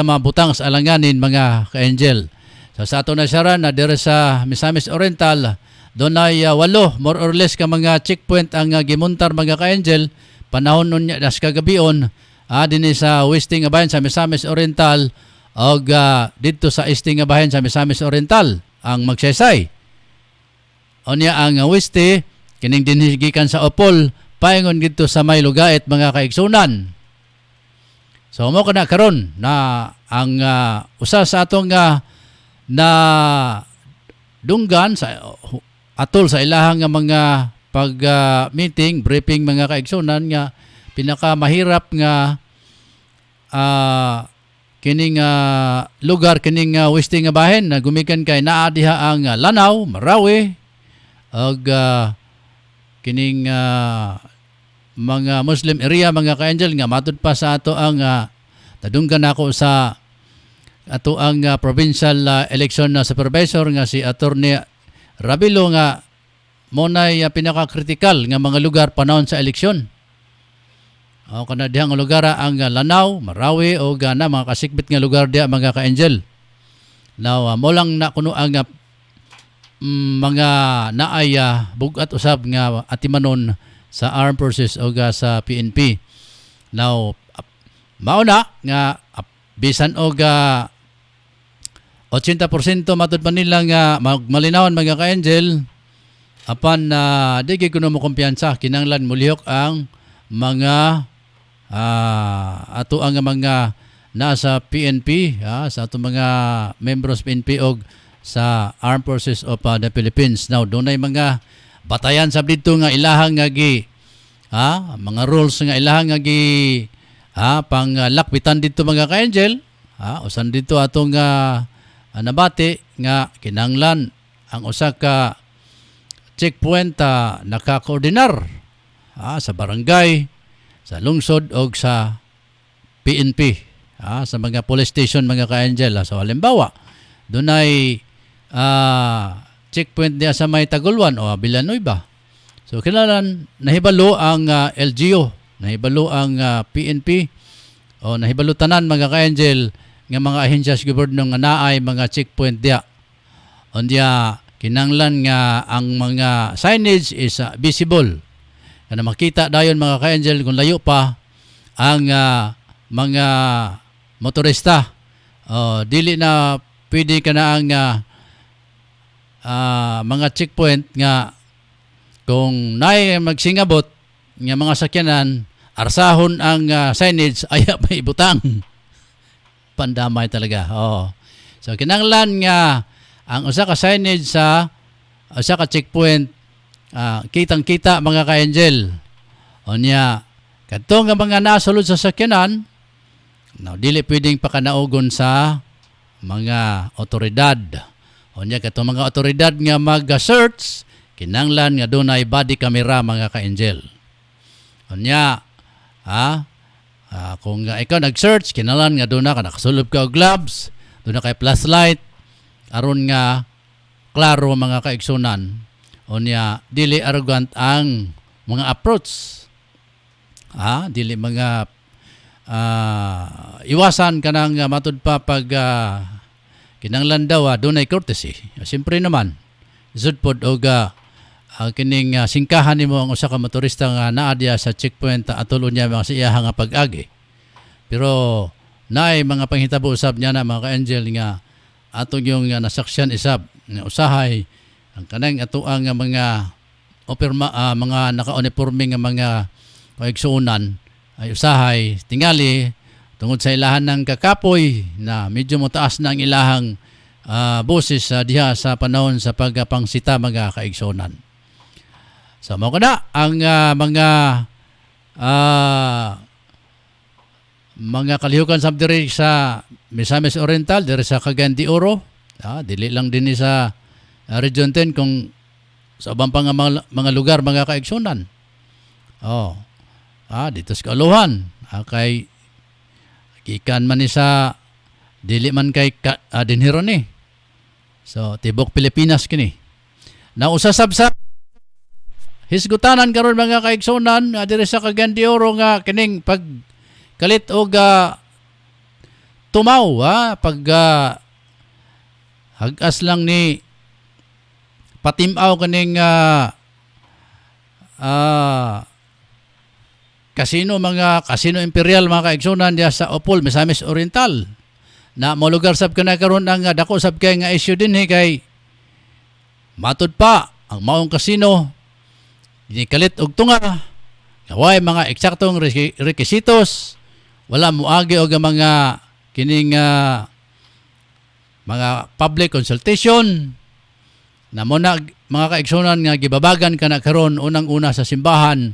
mabutang sa alanganin mga ka-angel. So sa ato nasyaran na dire sa Misamis Oriental dunay 8 more or less ka mga checkpoint ang gimuntar mga ka-angel panahon nun das kagabion dinhi sa Westing nga bahin sa Misamis Oriental o dito sa Easting nga bahin sa Misamis Oriental ang magsaysay. Unya ang Weste kining dinhi gikan sa Opol paingon dito sa may lugait mga kaigsunan. So mo kana karon na ang usa sa atong na dunggan sa atol sa ilahang mga pag meeting briefing mga kaigsunan nga pinakamahirap nga kining lugar kining Westing nga bahin na gumikan kay naa diha ang Lanao, Marawi ug kining mga Muslim area mga ka-angel nga matud pa sa ato ang tadunggan ako sa ato ang provincial election supervisor nga si Attorney Rabilo nga monay pinaka-critical nga mga lugar panahon sa eleksyon. Kana dihang lugar ang Lanao, Marawi o na mga kasikbit nga lugar diha mga ka-angel. Now mo lang na kuno ang mga naay bugat usab nga atimanon sa Armed Forces o sa PNP. Now, mauna nga bisan o 80% matud pa nila nga malinawan mga ka-angel apan di kuno mo kumpiyansa kinanglan mulihok ang mga ato ang mga nasa PNP sa ato mga members PNP o sa Armed Forces of the Philippines. Now, doon ay mga batayan sab dito nga ilahang nga mga rules nga ilahang nga pang lakbitan dito mga ka-angel. Usan dito atong nabati nga kinanglan ang usa ka checkpoint nakakoordinar sa barangay, sa lungsod o sa PNP, sa mga police station mga ka-angel. So halimbawa, doon ay checkpoint niya sa may Tagulwan o Villanueva. So kailangan nahibalo ang LGU, nahibalo ang PNP o nahibalo tanan mga ka-angel nga mga ahensya sa gobyerno nga naay mga checkpoint diya. Unya kinanglan nga ang mga signage is visible. Kana makita dayon mga ka-angel kung layo pa ang mga motorista. Dili na pwede ka na ang mga checkpoint nga kung naay magsingabot nga mga sakyanan arsahon ang signage ay may ibutang. Pandamay talaga. Oh. So kinahanglan nga ang usa ka signage sa usa ka checkpoint kitang-kita mga ka-angel. Unya kadto nga mga nasulod sa sakyanan, dili pwedeng pakanaugon sa mga otoridad. Unya kadto mga otoridad nga mag-search, kinahanglan nga dunay body camera mga ka-angel. Unya kung ikaw nag-search, kinahanglan nga doon na ka nakasulod ka og gloves, doon na kay flashlight, aron nga klaro mga kaigsunan. Unya dili arrogant ang mga approach. Dili mga iwasan ka nang matud pa pag kinahanglan daw doon ay courtesy. Siyempre naman, isud pod og kining singkahan nimo ang usa ka motorista nga naa diya sa checkpoint atol unya mga siyaha nga pag-agi. Pero naay mga panghitabo usab niya na mga ka-angel nga atong yung nasaksyan isab nga usahay ang kanang atuang nga mga mga naka-uniforme nga mga kaigsuonan ay usahay tingali tungod sa ilahan ng kakapoy na medyo mataas na ang ilahang boses diha sa panahon sa pagpangsita mga kaigsuonan. So mo kada ang mga kalihukan sa diri sa Misamis Oriental, diri sa Cagayan de Oro, dili lang din sa Region 10 kung sa ubang pang mga lugar mga kaigsunan. Dito sa Kaluhan, kay gikan man ni sa dili man kay dinhiro ni. So tibok Pilipinas kini. Nausasab sa hisgutanan karon mga kaigsunan diri sa Cagayan de Oro nga kining pag kalit og tumaw pag hagas lang ni patimaw kaning Casino Imperial mga kaigsunan diya sa Opol, Misamis Oriental. Na mo lugar sab kana karon ang dako sab kay nga issue dinhi kay matud pa ang maong casino ginikalit og tunga, naway mga eksaktong rekisitos, wala moagi og mga kining mga public consultation na muna mga kaigsunan nga gibabagan kana karon unang-una sa simbahan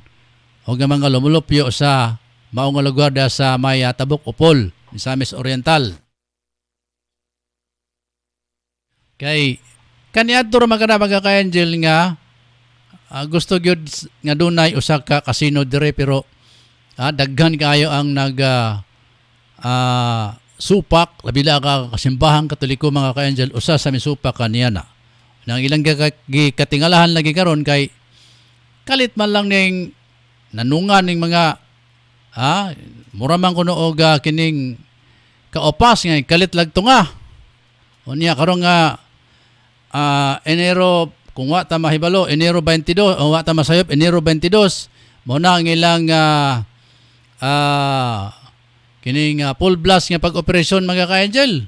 og mga lumulupyo sa maong lugar sa may Tabok Opol, Misamis Oriental. Kay kaniadto ra mga ka-angel nga gusto gyud nga dunay usa ka casino dire pero daghan kaayo ang supak labi la ka kasimbahan Katoliko mga ka-angel usa sa misupak kaniya na. Nang ilang katingalahan lagi karon kay kalit man lang ning nanungan ning mga mura man kuno og kining kaopas nga kalit lag tunga. Unya karon nga Enero kung wa ta mahibalo Enero 22 o wa ta masayop Enero 22 mo na ang ilang kining full blast nga pag-operasyon mga ka-angel.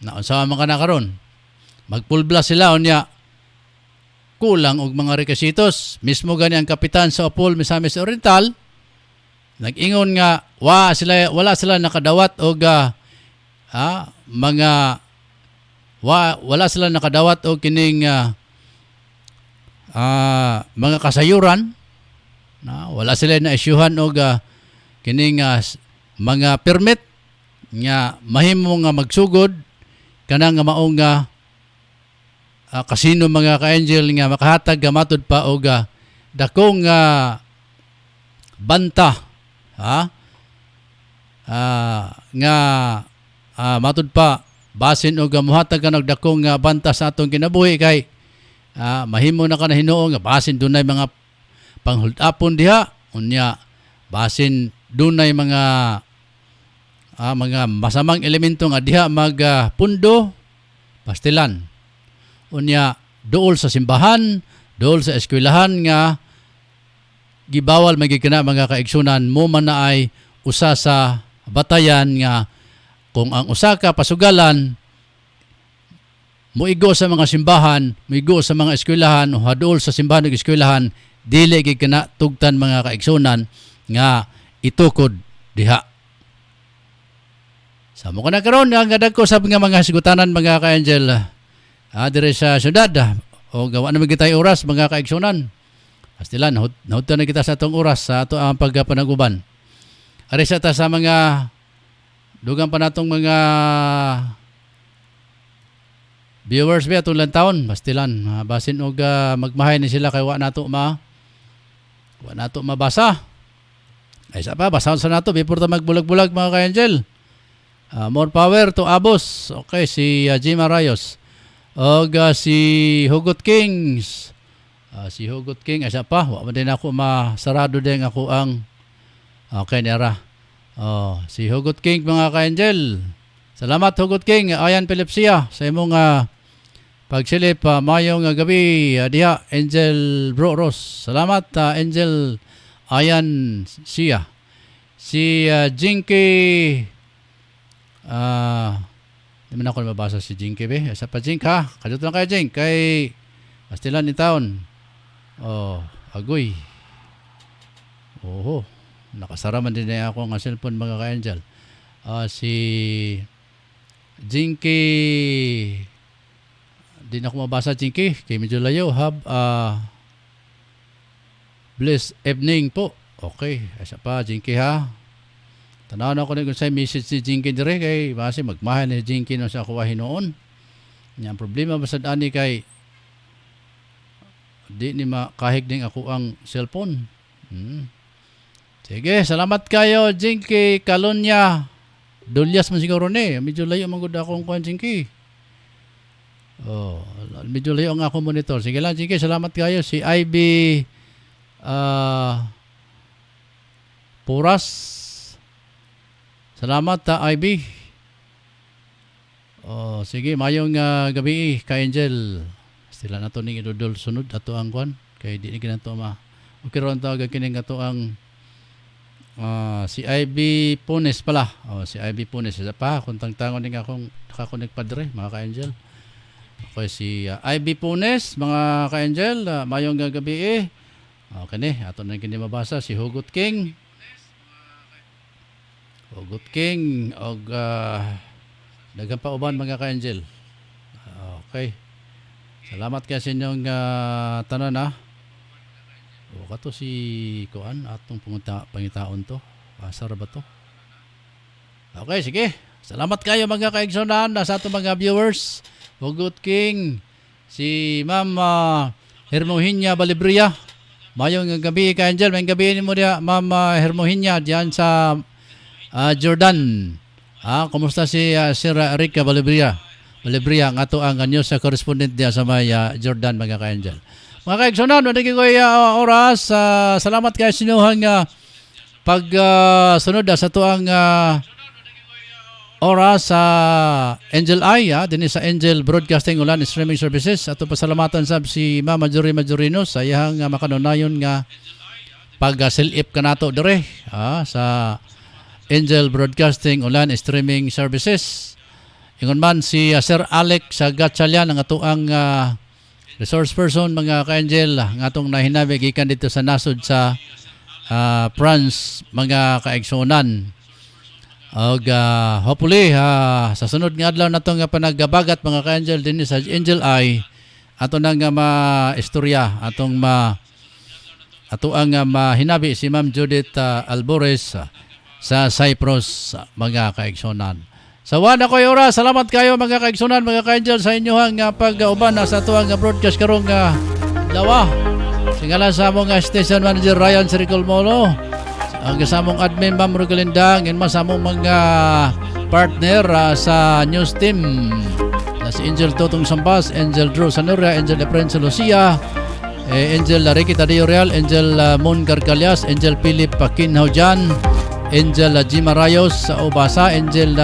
Naunsa man kana karon mag full blast sila unya kulang og mga rekisitos mismo gani ang kapitan sa Opol Misamis Oriental nag-ingon nga wala sila nakadawat og wala sila nakadawat og kining mga kasayuran wala sila na isyuhan og kining mga permit nga mahimo nga magsugod kanang nga maong casino mga ka-angel nga makahatag matud pa og dakong banta nga matud pa basin og muhatag kanang dakong banta sa atong kinabuhi kay mahimo na kana hinuo nga basin dunay mga panghuldapon diha unya basin dunay mga masamang elemento nga diha magpundo pastilan unya duol sa simbahan duol sa eskwelahan nga gibawal magigina mga kaigsunan mo man na ay usa sa batayan nga kung ang usa ka pasugalan muigo sa mga simbahan, muigo sa mga eskwelahan o haduol sa simbahan ug eskwelahan, dili gid kana tugtan mga kaigsunan nga itukod diha. Samo ka na karon nga dagko sab nga mga sigutanan mga ka-angel dire sa syudad o gawa na magitay oras mga kaigsunan. Pastilan nahudto na kita sa atong oras sa ato ang pagpanag-uban. Ari sa ta sa mga dugang pa natong mga viewers ba atong lantawon pastilan basin og magmahay ni sila kay wa nato mabasa. Ay sa pa basahon sa nato before ta magbulag-bulag mga ka-angel. More power to Abos. Okay, si Jima Rayos. O si Hugot Kings. Si Hugot King. Asa pa? Wa din ako masarado din ako ang okay, nera. Si Hugot King mga ka-angel. Salamat Hugot King. Ayan Pilipsia sa imong pagsilip. Mayong gabi. Diha, Angel Bro Ross. Salamat Angel Ayan siya. Si Jinky di man ako mabasa si Jinky be. Sa pa Jink ha. Kadto lang kay Jink kay pastilan ni taon. Agoy. Oho. Nakasara man din na ako ng cellphone mga ka-angel. Si Jinky di na ako mabasa Jinky. Kay medyo layo. Bless evening po. Okay. Asa pa Jinky ha. Tanaw na ako na kung sa'yo message si Jinky dire kay base magmahal ni Jinky no sa kuwahin noon. Ang problema ba sa ani kay di ni makahig din ako ang cellphone. Sige, salamat kayo Jinky Kalonya. Dulyas man siguro ni. Medyo layo man gud akong kuan Jinky. Medyo layo ang ako monitor. Sige lang Jinky, salamat kayo si IB Puras. Salamat IB. Sige, mayong gabi ka-angel. Sila na to ning idudol sunod ato ang kwan kay di ni ginato okay ron tawag kining ato ang si IB Punes pala. Si IB Punes isa pa kung tangtangon ning akong nakakonek padre mga ka-angel. Okay, si IB Punes mga ka-angel, mayong gabi okay ni ato na kini mabasa si Hugot King. Hugot King og daghang pa uban mga ka-angel. Okay. Salamat kay sa inyong tanan kato si kuan atong pangitaon to. Pasar ba to? Okay, sige. Salamat kayo mga kaigsunan sa atong mga viewers. Hugot King, si Ma'am Hermohinya Balibria. Mayong gabi ka-angel, may gabi ni mo dia Ma'am Hermohinya diyan sa Jordan. Kumusta si Sir Rica Balibria ang ato ang news sa correspondent diya sa may Jordan mga ka-angel. Mga kaigsunan, wala ko oras. Salamat kayo sinuhang pagsunod sa ito ang oras sa Angel Eye, din sa Angel Broadcasting Online Streaming Services. Ato pasalamatan sab si Mama Majorino sa iyang makanunayon nga pag-silip ka nato dire sa Angel Broadcasting Online Streaming Services. Ingon man si Sir Alex Gatchalian ang ato ang resource person mga ka-angel ang atong nahinabi gikan dito sa nasod sa France mga kaigsunan. Og hopefully sa sunod nga adlaw natong panaggabagat mga ka-angel din sa Angel Eye ato nang maistorya atong ato ang mahinabi si Ma'am Judith Albores sa Cyprus mga kaigsunan. Sa wala ko oras, salamat kayo mga kaigsunan, mga ka-angel sa inyong pag-uban sa tuwang broadcast karong dawa. Singalan sa among station manager Ryan Ciricol Molo, ang kasamong admin Ma'am Rogalinda, ngayon sa among mga partner sa news team na si Angel Totong Sambas, Angel Drew Sanoria, Angel Efrenzo Lucia, Angel Ricky Tadeo Real, Angel Mon Gargalias, Angel Philip Pakinhaujan, Angel Jima Rayos sa Obasa, Angel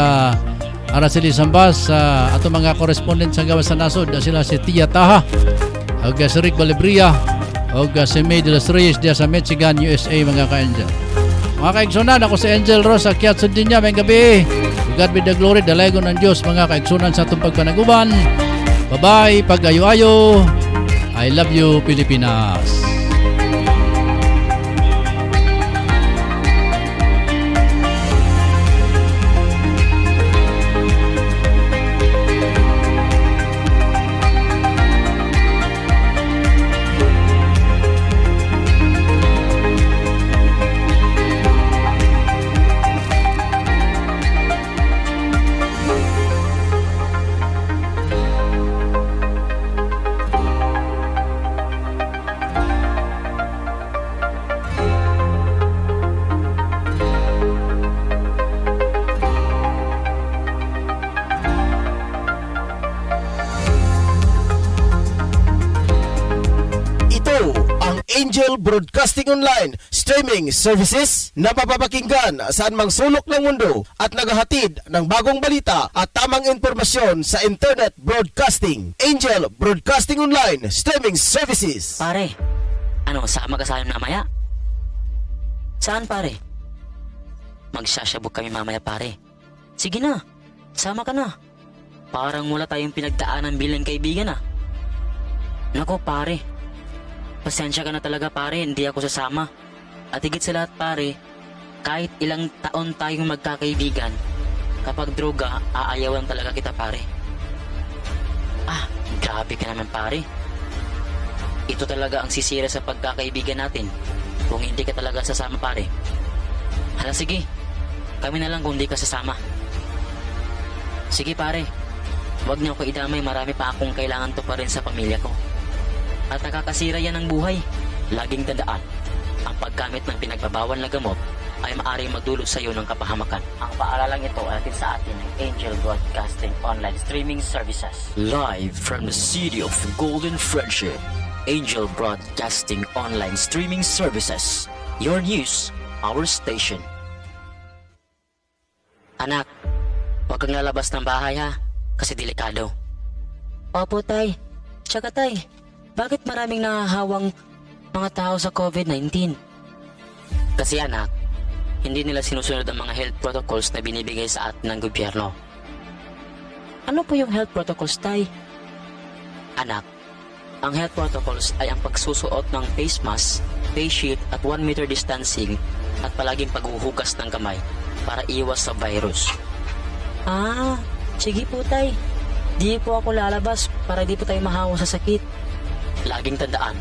Araceli Sambas, ato mga correspondent sa gawas sa nasod, sila si Tia Taha, og si Rick Balibria, og si May de los Reyes diya sa Michigan, USA mga ka-angel. Mga kaigsunan, ako si Angel Ross, akyat sundin niya, may gabi. God be the glory, dalagon ng Diyos, mga kaigsunan sa itong pagpanaguban. Bye-bye, pag-ayo-ayo. I love you, Pilipinas. Angel Broadcasting Online Streaming Services na mapapakinggan saan mang sulok ng mundo at naghahatid ng bagong balita at tamang impormasyon sa internet broadcasting. Angel Broadcasting Online Streaming Services. Pare, sama ka sa amin mamaya? Saan pare? Magsasyabog kami mamaya pare. Sige na, sama ka na. Parang wala tayong pinagdaanan bilang kaibigan ah. Nako pare, pasensya ka na talaga pare, hindi ako sasama. At higit sa lahat pare, kahit ilang taon tayong magkakaibigan, kapag droga, aayawan talaga kita pare. Grabe ka naman pare. Ito talaga ang sisira sa pagkakaibigan natin kung hindi ka talaga sasama pare. Hala sige, kami na lang kung hindi ka sasama. Sige pare, huwag niyo ako idamay, marami pa akong kailangan to pa rin sa pamilya ko. At nakakasira yan ng buhay. Laging tandaan, ang paggamit ng pinagbabawal na gamot ay maaaring magdulot sa iyo ng kapahamakan. Ang paaralang ito ay atin sa atin ng Angel Broadcasting Online Streaming Services. Live from the city of Golden Friendship, Angel Broadcasting Online Streaming Services. Your news, our station. Anak, huwag kang lalabas ng bahay ha, kasi delikado. Opo tay, tsaka tay, bakit maraming nahahawang mga tao sa COVID-19? Kasi anak, hindi nila sinusunod ang mga health protocols na binibigay sa atin ng gobyerno. Ano po yung health protocols tay? Anak, ang health protocols ay ang pagsusuot ng face mask, face shield at 1 meter distancing at palaging paghuhugas ng kamay para iwas sa virus. Sige po tay. Di po ako lalabas para di po tayo mahawa sa sakit. Laging tandaan,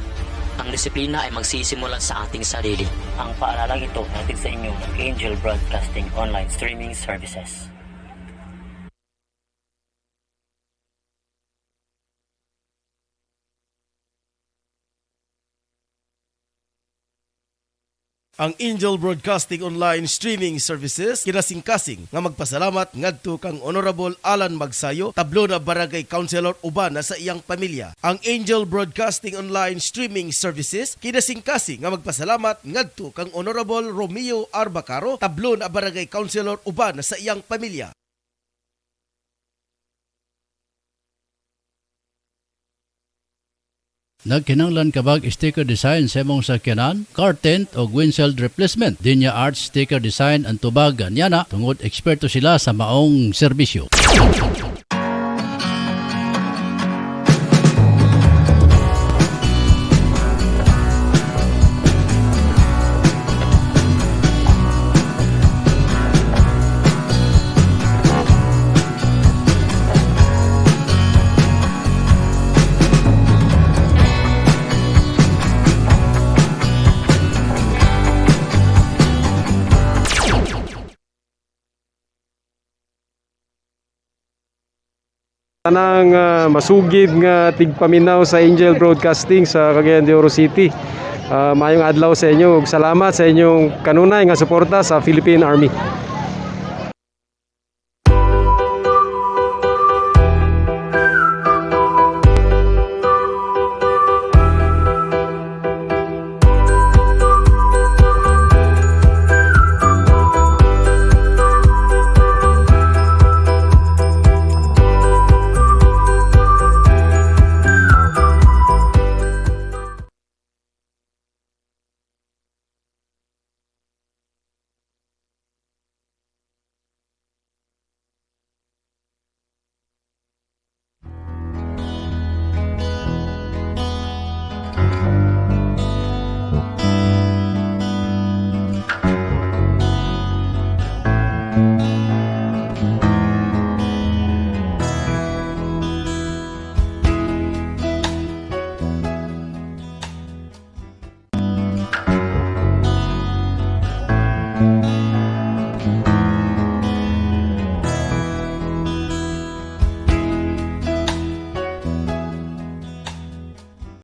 ang disiplina ay magsisimula sa ating sarili. Ang paalalang ito natin sa inyo ng Angel Broadcasting Online Streaming Services. Ang Angel Broadcasting Online Streaming Services kinasingkasing nga magpasalamat ngadto kang Honorable Alan Magsayo, Tablona Barangay Councilor uban na sa iyang pamilya. Ang Angel Broadcasting Online Streaming Services kinasingkasing nga magpasalamat ngadto kang Honorable Romeo Arbacaro, Tablona Barangay Councilor uban na sa iyang pamilya. Nagkinanglan kabag sticker design sa imong sakyanan, car tent o windshield replacement. Dinya Arts Sticker Design ang tubag anyana tungod eksperto sila sa maong serbisyo. Tanang masugid nga tigpaminaw sa Angel Broadcasting sa Cagayan de Oro City. Mayong adlaw sa inyo ug salamat sa inyong kanunay nga suporta sa Philippine Army.